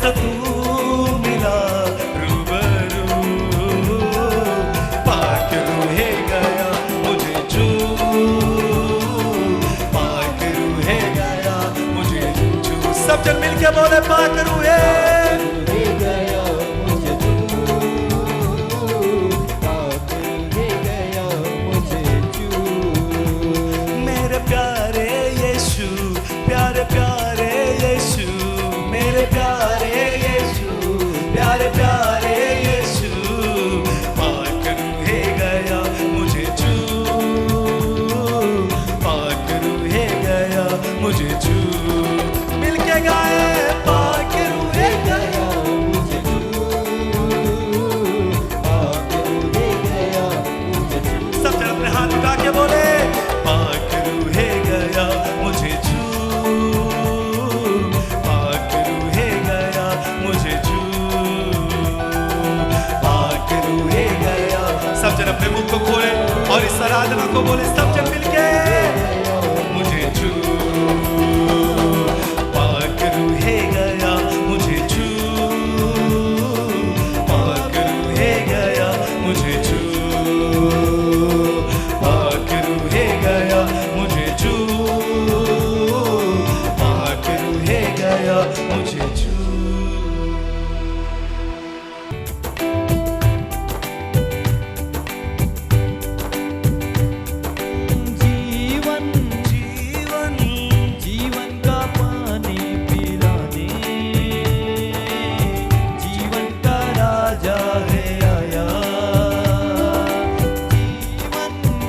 जैसा तू मिला रूबरू, पाक रूहे गया मुझे छू, पाक रूहे गया मुझे छू। सब जन मिलके बोले पाक रूहे गया मुझे छू, पाक रूहे गया मुझे छू। मेरे प्यारे यीशु, प्यारे प्यारे यीशु, मेरे प्यारे यीशु, प्यारे प्यारे यीशु, पाक रूहे गया मुझे छू, पाक रूहे गया मुझे छू। मिलके गाए पाक रूहे गया मुझे छू, पाक रूहे गया मुझे छू। सब जन अपने हाथ उठा के बोले पाक रूहे गया मुझे छू, पाक रूहे गया मुझे छू, पाक रूहे गया। सब जन अपने मुख को खोले और इस आराधना को बोले सब जन मिलके मुझे छू, पाक रूहे गया मुझे छू, पाक रूहे गया मुझे छू, पाक रूहे गया मुझे छू, पाक रूहे गया मुझे छू। जीवन जीवन जीवन का पानी पिलाने, जीवन का राजा है आया।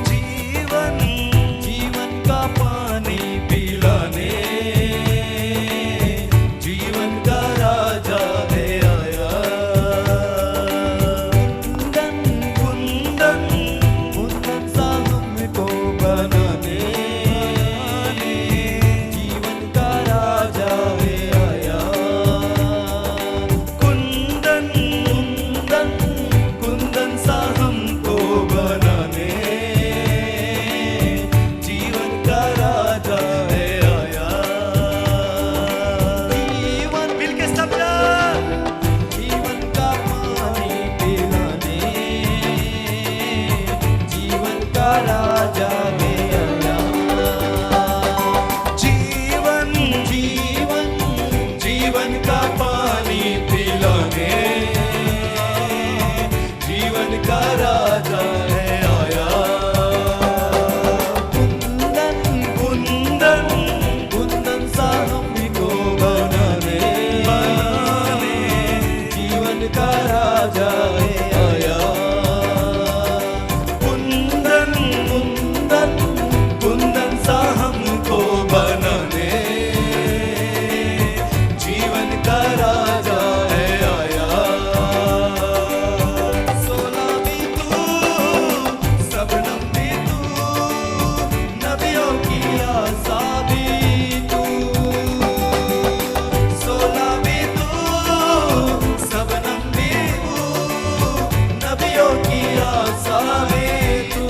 जीवन जीवन का पानी पिलाने, जीवन का राजा है आया। कुंदन कुंदन सा हमको बनाने, जीवन का राजा है आया। कुंदन कुंदन कुंदन सा हमको बनाने, जीवन का राजा है आया। जीवन मिलके सब जन जीवन का पानी पिलाने, जीवन का राजा है आया। जीवन जीवन जीवन का पानी पिलाने, जीवन का राजा है आया। कुंदन कुंदन कुंदन सा हमको बनाने, बनाने, जीवन का राजा है आया। कुंदन कुंदन कुंदन सा हमको बनाने, जीवन का राजा है आया। सोना भी तू, सबनम भी तू, नबियों की आशा भी तू, सोना भी तू, सबनम भी तू, नबियों की आशा भी तू,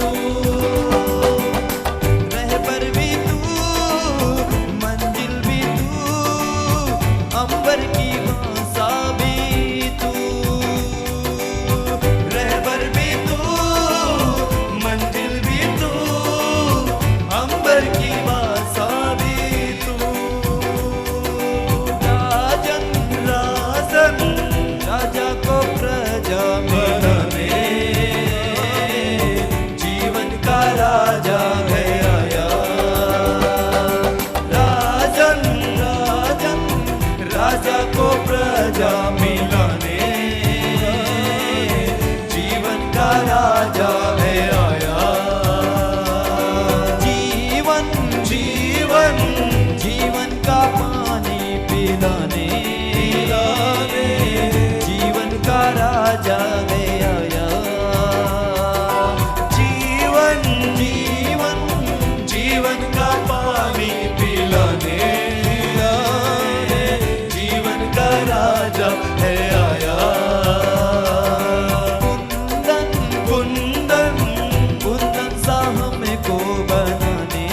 रहबर भी तू, मंजिल भी तू, अंबर की भाषा भी तू, रहबर भी तू, मंजिल भी तू, अंबर की भाषा भी तू। राजन राजन राजा को प्रजा बनाने, जीवन का राजा है आया। राजन राजन राजा को प्रजा मिलाने, जीवन का राजा है आया। जीवन जीवन जीवन का पानी पिलाने, जीवन का राजा है आया। जीवन जीवन जीवन का पानी पिलाने, जीवन का राजा है आया। कुंदन कुंदन कुंदन सा हमको बनाने,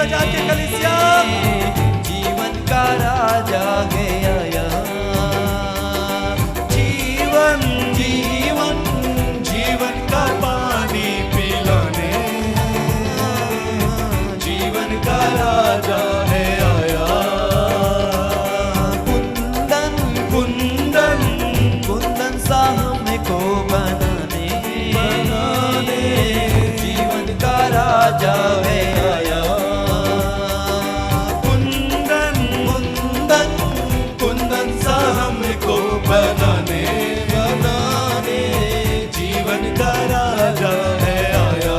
बजा के कलीसिया। जीवन का राजा है आया, जीवन जीवन जीवन का पानी पिलाने, जीवन का राजा है आया। कुंदन कुंदन कुंदन सा हमको बनाने, जीवन का राजा है आया। कुंदन कुंदन कुंदन सा हमको बनाने, जीवन का राजा है आया।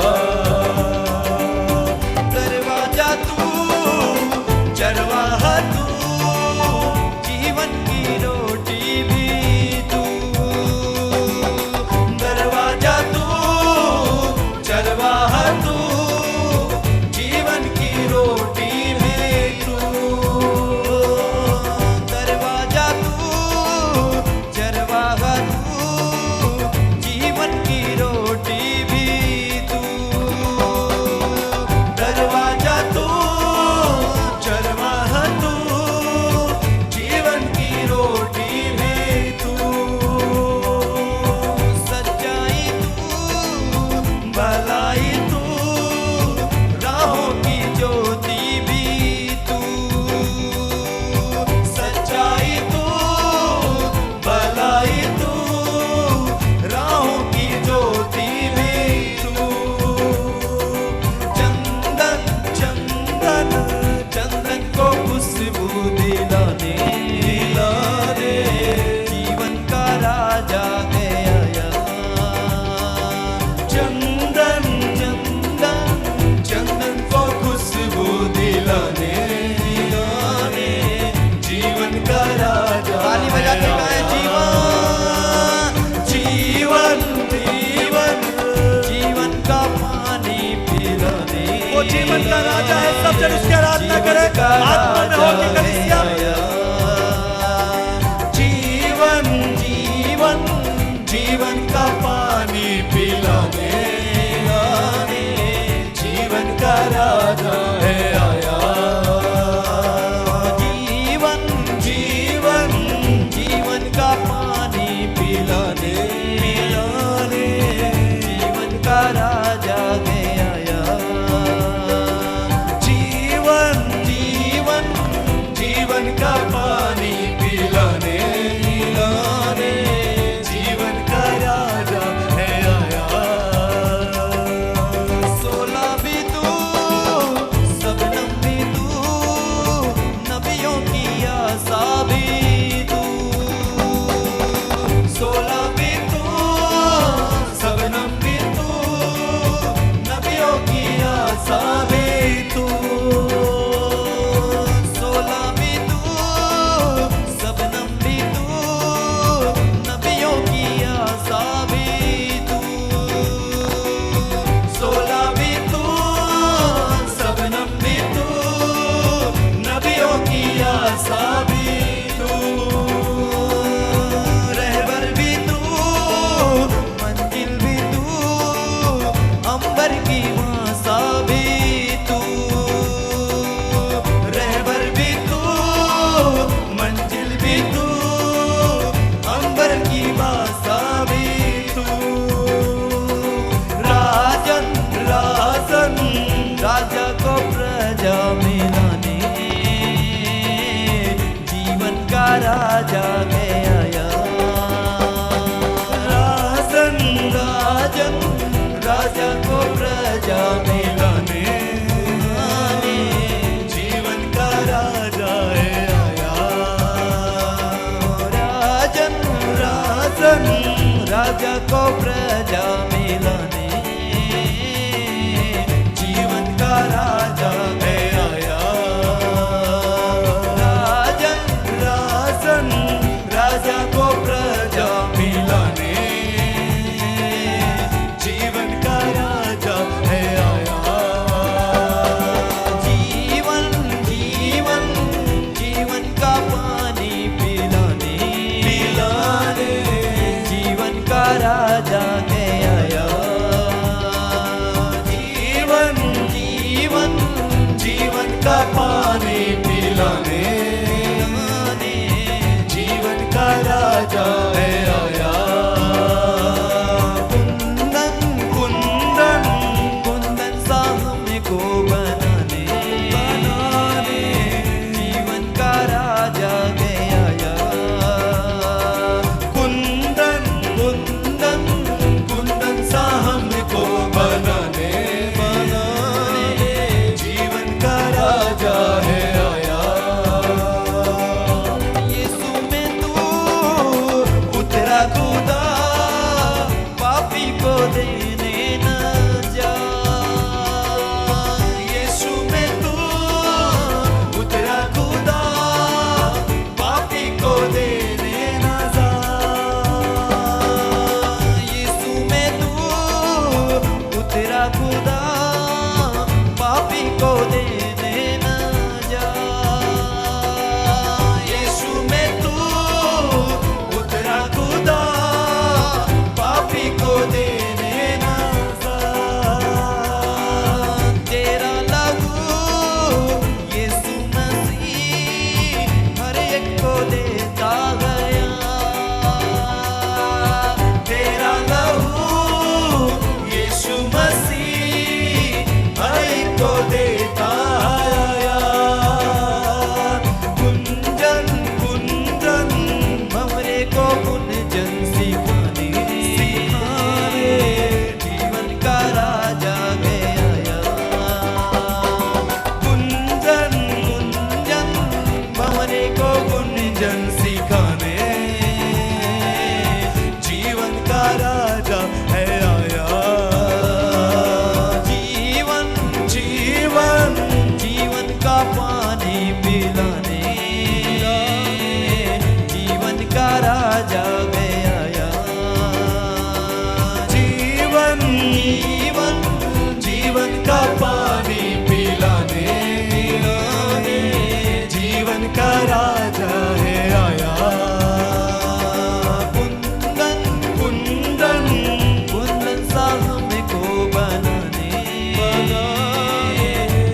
दरवाजा तू, चरवाहा तू, जीवन की रोटी भी तू। दरवाजा तू, चरवाहा तू, जीवन की रोटी भी तू। दरवाजा तू, चरवाहा तू, जीवन की रोटी भी तू। दरवाजा तू, चरवाहा तू, जीवन की रोटी भी तू। सच्चाई तू, भलाई तू, राहों की ज्योति भी तू। सच्चाई तू, भलाई तू, राहों की ज्योति भी तू। चंदन चंदन चंदन को खुशबू दिलाने, जीवन का राजा है आया। चंदन चंदन चंदन को खुशबू दिलाने, जीवन का राजा ताली बजा के गाएं, जीवन जीवन जीवन जीवन का पानी पिलाने, वो जीवन का राजा है। सब जन उसकी आराधना करें, आत्मा में होकर कलीसिया। जीवन जीवन जीवन का पानी पिलाने, जीवन का राजा है आया। जीवन जीवन जीवन का पानी पिलाने, जीवन का राजा है आया। जीवन जीवन जीवन का पानी पिलाने, जीवन का राजा है आया। सोला भी तू, सबनम भी तू, नबियों की आशा भी तू। सोला भी तू, सबनम भी तू, नबियों की आशा भी तू। सोला भी तू, सबनम भी तू, नबियों की आशा भी तू। सोला भी तू, सबनम भी तू, नबियों की आशा भी तू। रहबर भी तू, मंजिल भी तू, अंबर की मासा भी तू। रहबर भी तू, मंजिल भी तू, अंबर की मासा भी तू। राजन राजन राजा को प्रजा मिलाने, जीवन का राजा है आया। राजन राजन राजा को प्रजा मिलाने, जीवन का राजा है आया। राजन राजन राजा को प्रजा मिलाने, जीवन का राजा है आया। राजन राजन राजा को प्रजा मिलाने, जीवन का राजा है आया। जीवन जीवन जीवन का पानी पिलाने, पिलाने, जीवन का राजा को देने न जा। यीशु में तू उतरा खुदा, पापी को देने ना जा। तेरा लहू यीशु मसीह हर एक को देता गया। तेरा लहू यीशु मसीह हर एक को देता आया। कुंजन कुंजन हमरे को कुंजन सिखाने, जीवन का राजा गया। कुंजन कुंजन हमरे को कुंजन सिखाने, जीवन का राजा है आया। जीवन जीवन जीवन का पानी पिलाने, जीवन का राजा गया। जीवन जीवन जीवन का पानी पिलाने, जीवन का राजा है आया। कुंदन कुंदन कुंदन सा हमको बनाने,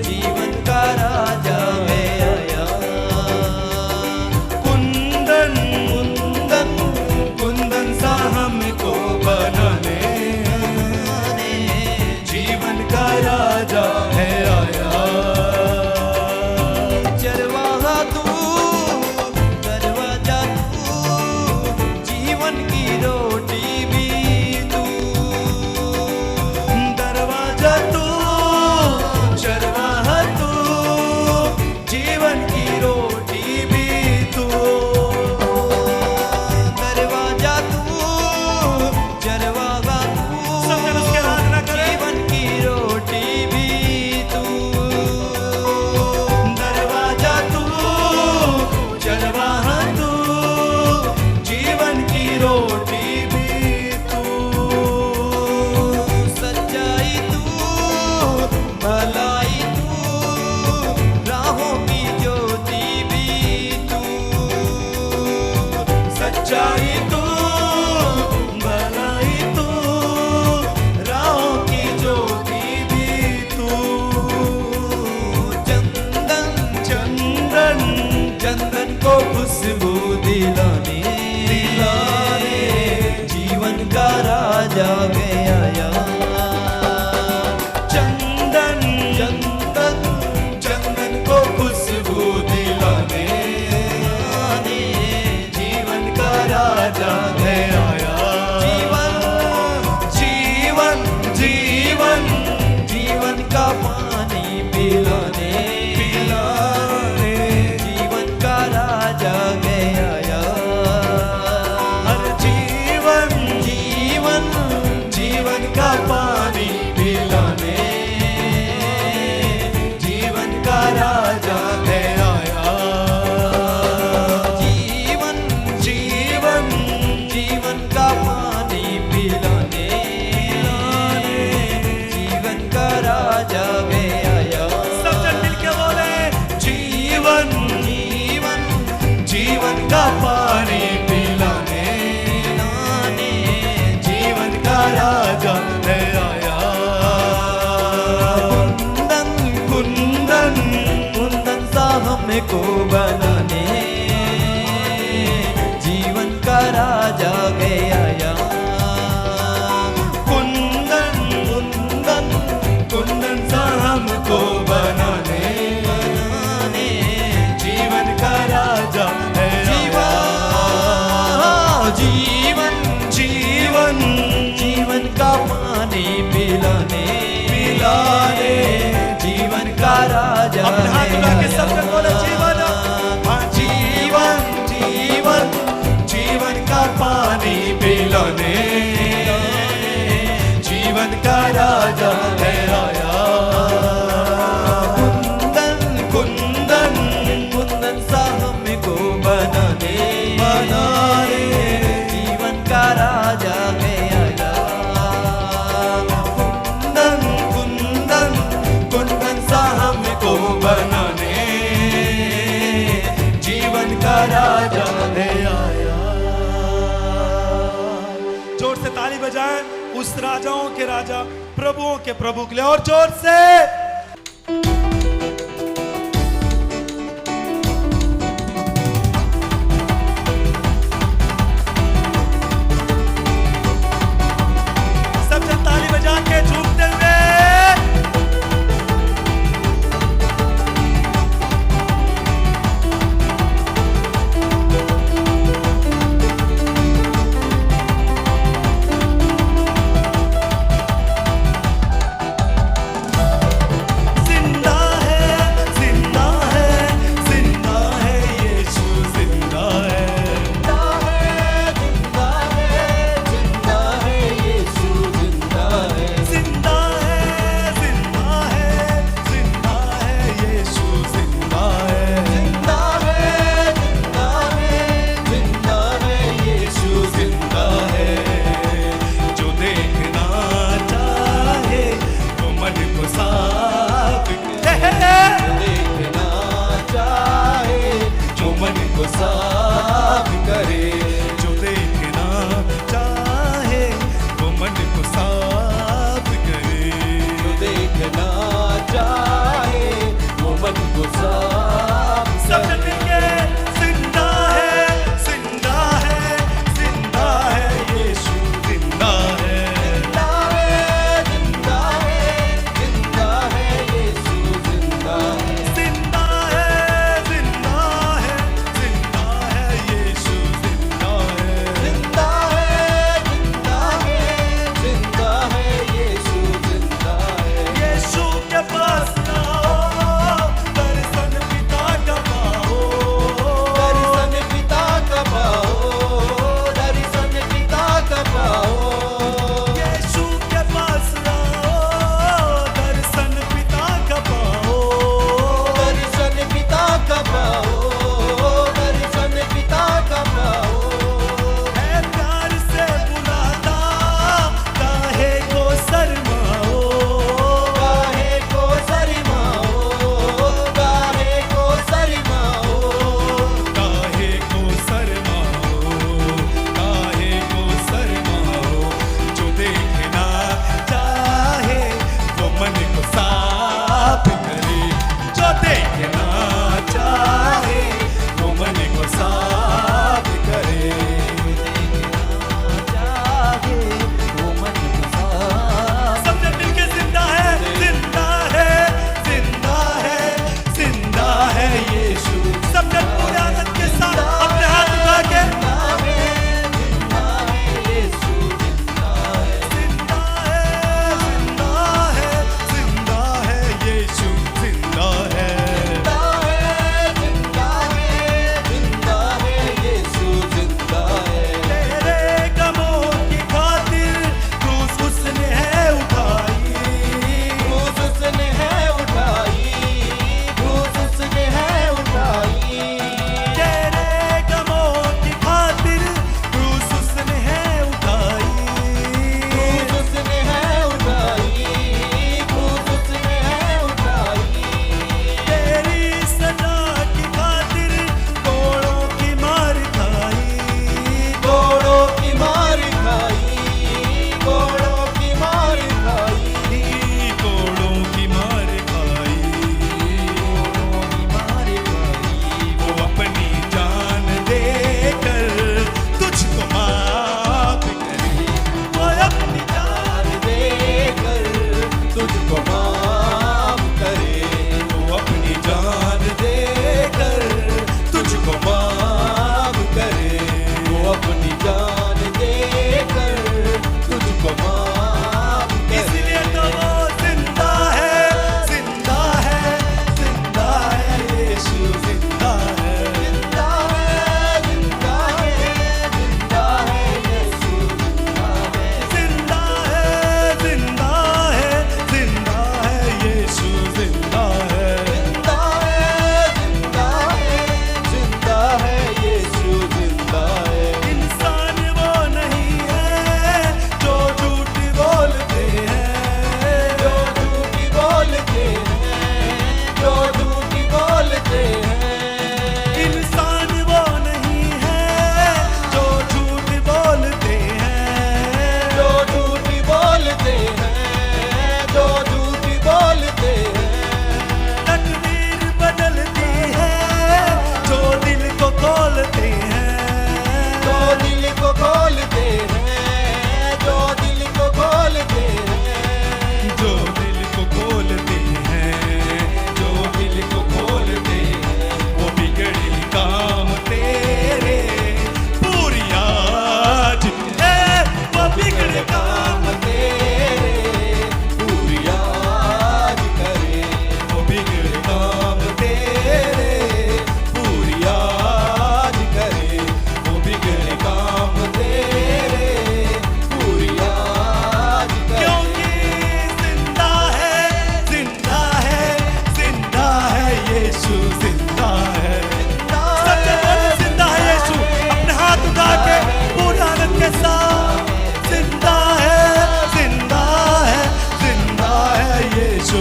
जीवन का राजा गया। कुंदन कुंदन कुंदन सा हमको बनाने, जीवन का राजा है आया। चरवाहा तू दरवाजा तू, जीवन की रोटी भी तू। दरवाजा तू, चरवाहा तू, जीवन की रोटी भी तू। दरवाजा तू चरवाहा तू, सब जन उसके आराधना करें। जीवन की रोटी भी तू। दरवाजा तू, चरवाहा तू, जीवन की रोटी भी तू। सच्चाई तू भलाई तू, राहों की ज्योति भी तू। सच्चाई तू, भलाई तू, राहों की ज्योति भी तू। चंदन चंदन चंदन को खुशबू दिलाने, जीवन का राजा गया। चंदन चंदन चंदन को खुशबू दिलाने, जीवन का राजा है आया। जीवन जीवन जीवन जीवन का पानी पिलाने, पिलाने, जीवन का राजा गया। हर जीवन जीवन जीवन का पानी पिलाने, जीवन का राजा है आया। जीवन जीवन जीवन का पानी पिलाने, जीवन का राजा गया। सब जन मिल के बोले जीवन जीवन जीवन का पानी पिलाने, जीवन का राजा है आया। कुंदन कुंदन कुंदन सा हमको बनाने, जीवन का राजा गया। कुंदन कुंदन कुंदन सा हमको बनाने, जीवन का राजा है आया। जीवन जीवन जीवन का पानी पिलाने, पिलाने, जीवन का राजा अपने हाथ उठा के सब जन बोले जीवन उस राजाओं के राजा, प्रभुओं के प्रभु के लिए। और जोर से सब जन ताली बजा के झूमते हुए साफ करे, जो देखना चाहे वो मन को साफ करे, जो देखना चाहे वो मन को साफ सब मिलके जिंदा है, जिंदा है, जिंदा है, यीशु जिंदा है, जिंदा है, जिंदा है, जिंदा है, यीशु जिंदा है, जिंदा है, जिंदा है, जिंदा है, यीशु जिंदा है, जिंदा है, जिंदा है, जिंदा है, यीशु जिंदा है। यीशु के पास आओ, दर्शन पिता का पाओ, दर्शन पिता का पाओ, दर्शन पिता का पाओ। यीशु के पास आओ, दर्शन पिता का पाओ, दर्शन पिता का पाओ, दर्शन पिता का पाओ। है प्यार से बुलाता, काहे को शर्माओ, काहे को शर्माओ, काहे को शर्माओ, काहे को शर्माओ, काहे को शर्माओ, जो देखना चाहे वो मन को साफ करे, जो देखना चाहे वो मन को साफ करे, चाहे वो मन को साफ। सब जन मिलके जिंदा है, जिंदा है, जिंदा है, जिंदा है यीशु। सब जन पूरे आनंद के साथ अपने हाथ उठा के जिंदा है, यीशु जिंदा है। जिंदा है, जिंदा है, जिंदा है, यीशु जिंदा है।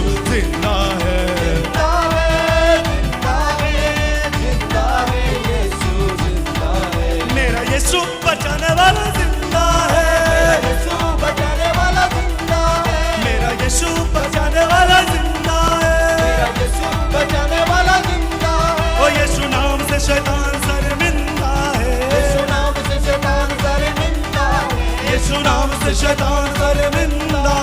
जिंदा है। जिंदा है, जिंदा है, जिंदा है, यीशु जिंदा है। मेरा यीशु बचाने वाला जिंदा है। यीशु बचाने वाला जिंदा है। मेरा यीशु बचाने वाला जिंदा मेरा है। यीशु बचाने वाला जिंदा है। ओ यीशु नाम से शैतान शर्मिंदा यीशु है। नाम से शैतान शर्मिंदा है। यीशु नाम से शैतान शर्मिंदा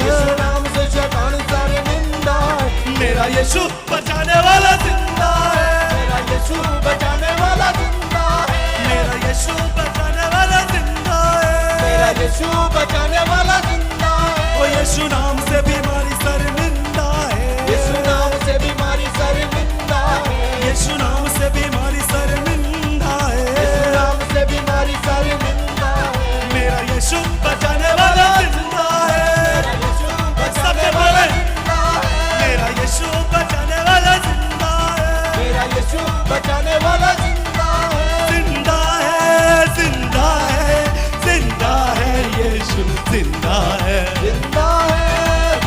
यीशु है। नाम से शैतान शर्मिंदा है। मेरा यीशु बचाने वाला जिंदा है। मेरा यीशु बचाने वाला जिंदा है। मेरा यीशु बचाने वाला जिंदा मेरा है। यीशु बचाने वाला जिंदा है। ओ यीशु नाम से बीमारी शर्मिंदा है। यीशु नाम से बीमारी शर्मिंदा है। यीशु नाम से बीमारी शर्मिंदा यीशु है। नाम से बीमारी शर्मिंदा है। मेरा यीशु बचाने वाला जिंदा है। मेरा यीशु बचाने सबसे वाला पहले जिंदा है। मेरा यीशु बचाने वाला जिंदा है। मेरा यीशु बचाने वाला जिंदा है। जिंदा है, जिंदा है, जिंदा है, यीशु जिंदा है। जिंदा है,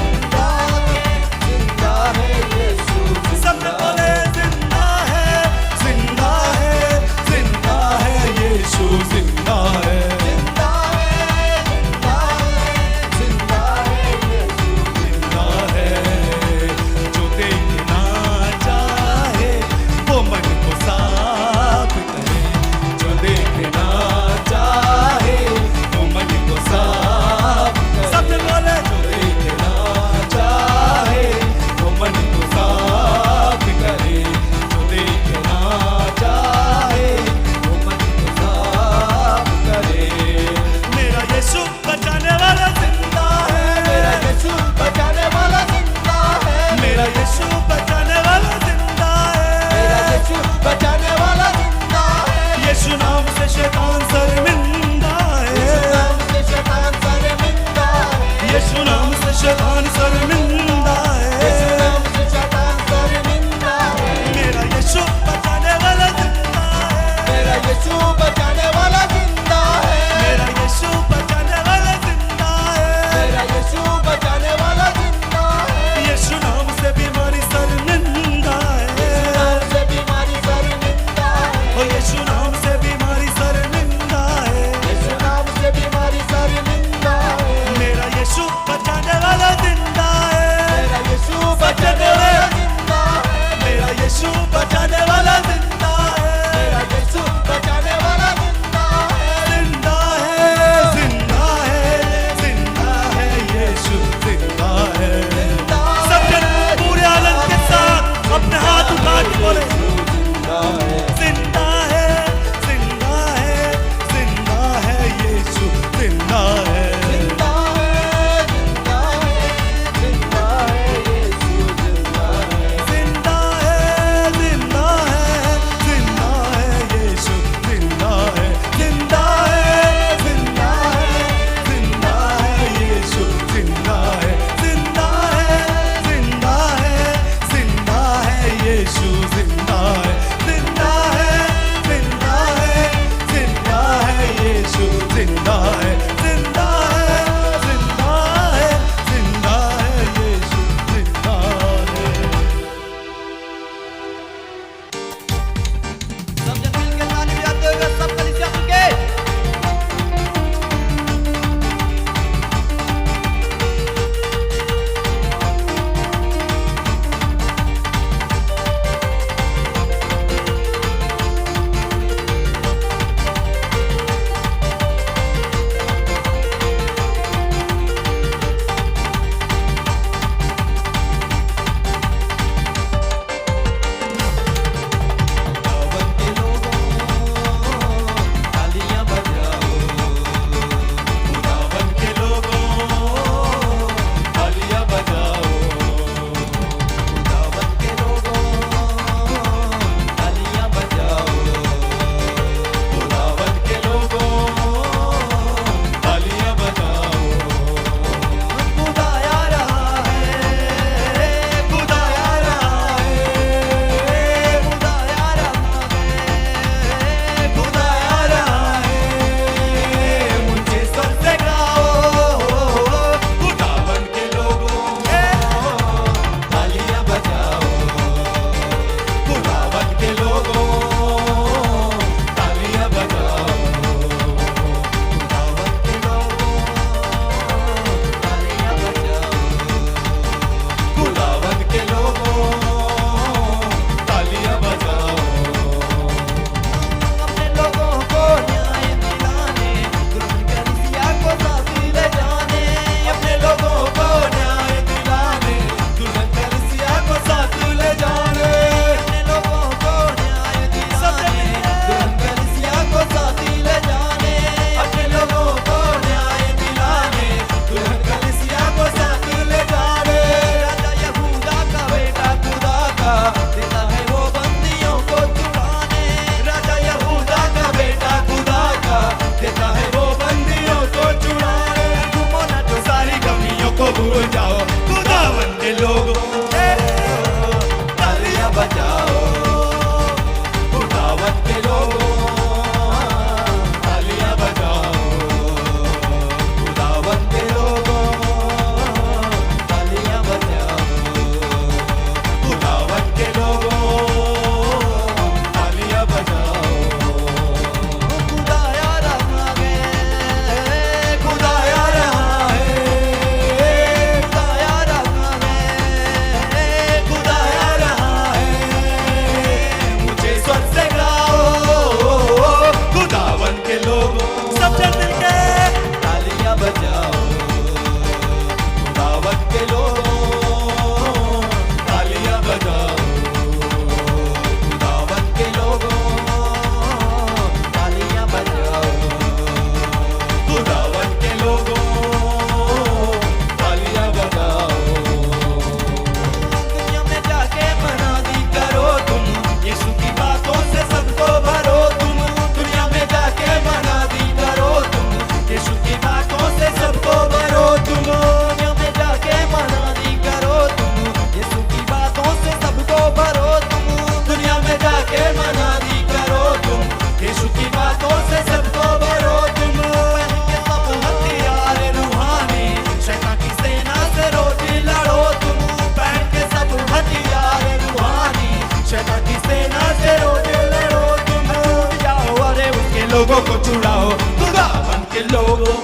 लोगों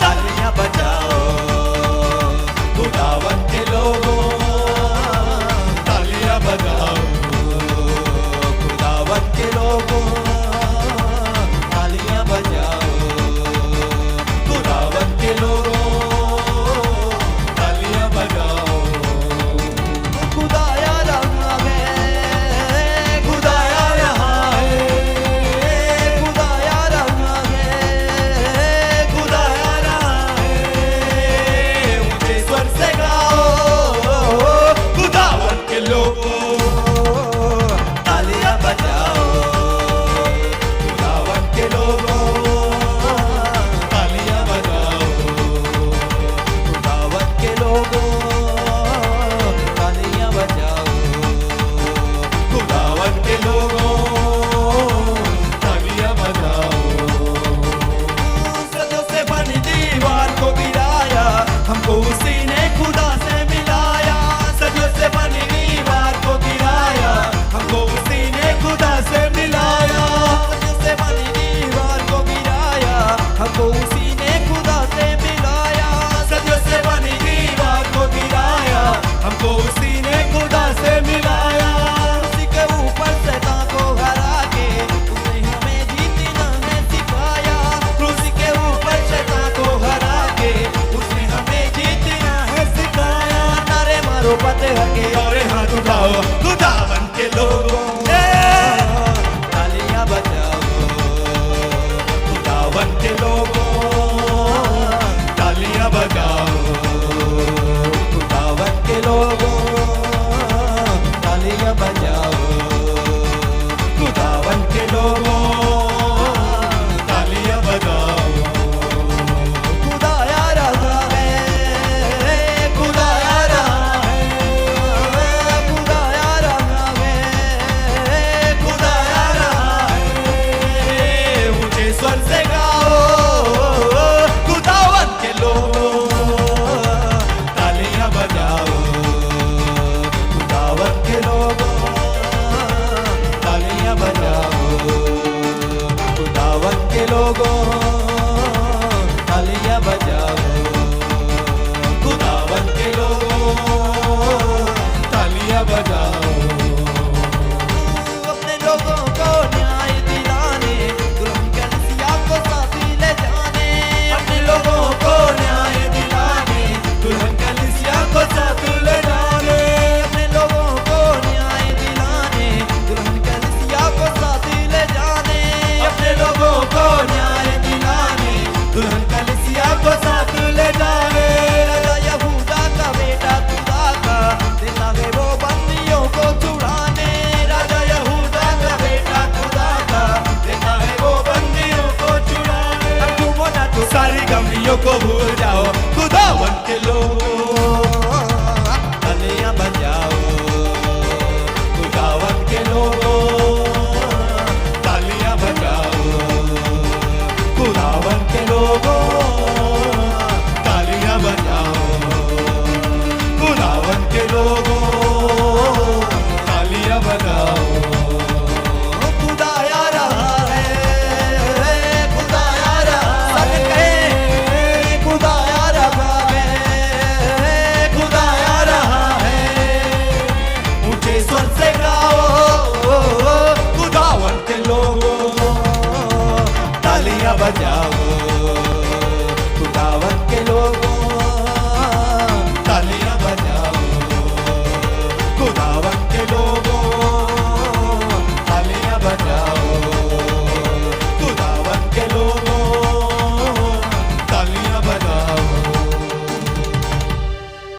तालियां बजाओ, खुदावन के लोगों तालियां बजाओ, खुदावन के लोगों तालियां बजाओ, खुदावन के लोगों तालियां बजाओ। खुदाया रहा है, खुदाया यहाँ है, खुदाया रहा है, खुदाया रहा है। ऊंचे स्वर से गाओ, खुदावन के लोगों तालियां बजाओ, खुदावन के लोगों तालियां बजाओ, खुदावन के लोगों तालियां बजाओ, खुदावन के लोगों तालियां बजाओ। सदियों से बनी दीवार को गिराया, हमको उसी ने खुदा से मिलाया। सदियों से बनी दीवार को गिराया, हमको उसी ने खुदा से मिलाया। सदियों से बनी दीवार को गिराया, हमको उसी ने खुदा से मिलाया। सदियों से बनी दीवार को गिराया, हमको उसी ने खुदा से मिलाया। उसी के ऊपर शैतान को हरा के उसने हमें जीतना है सिखाया। क्रूसी के ऊपर शैतान को हरा के उसने हमें जीतना है सिखाया। नारे मारो फतेह के और हाथ उठाओ, खुदावन के लोगों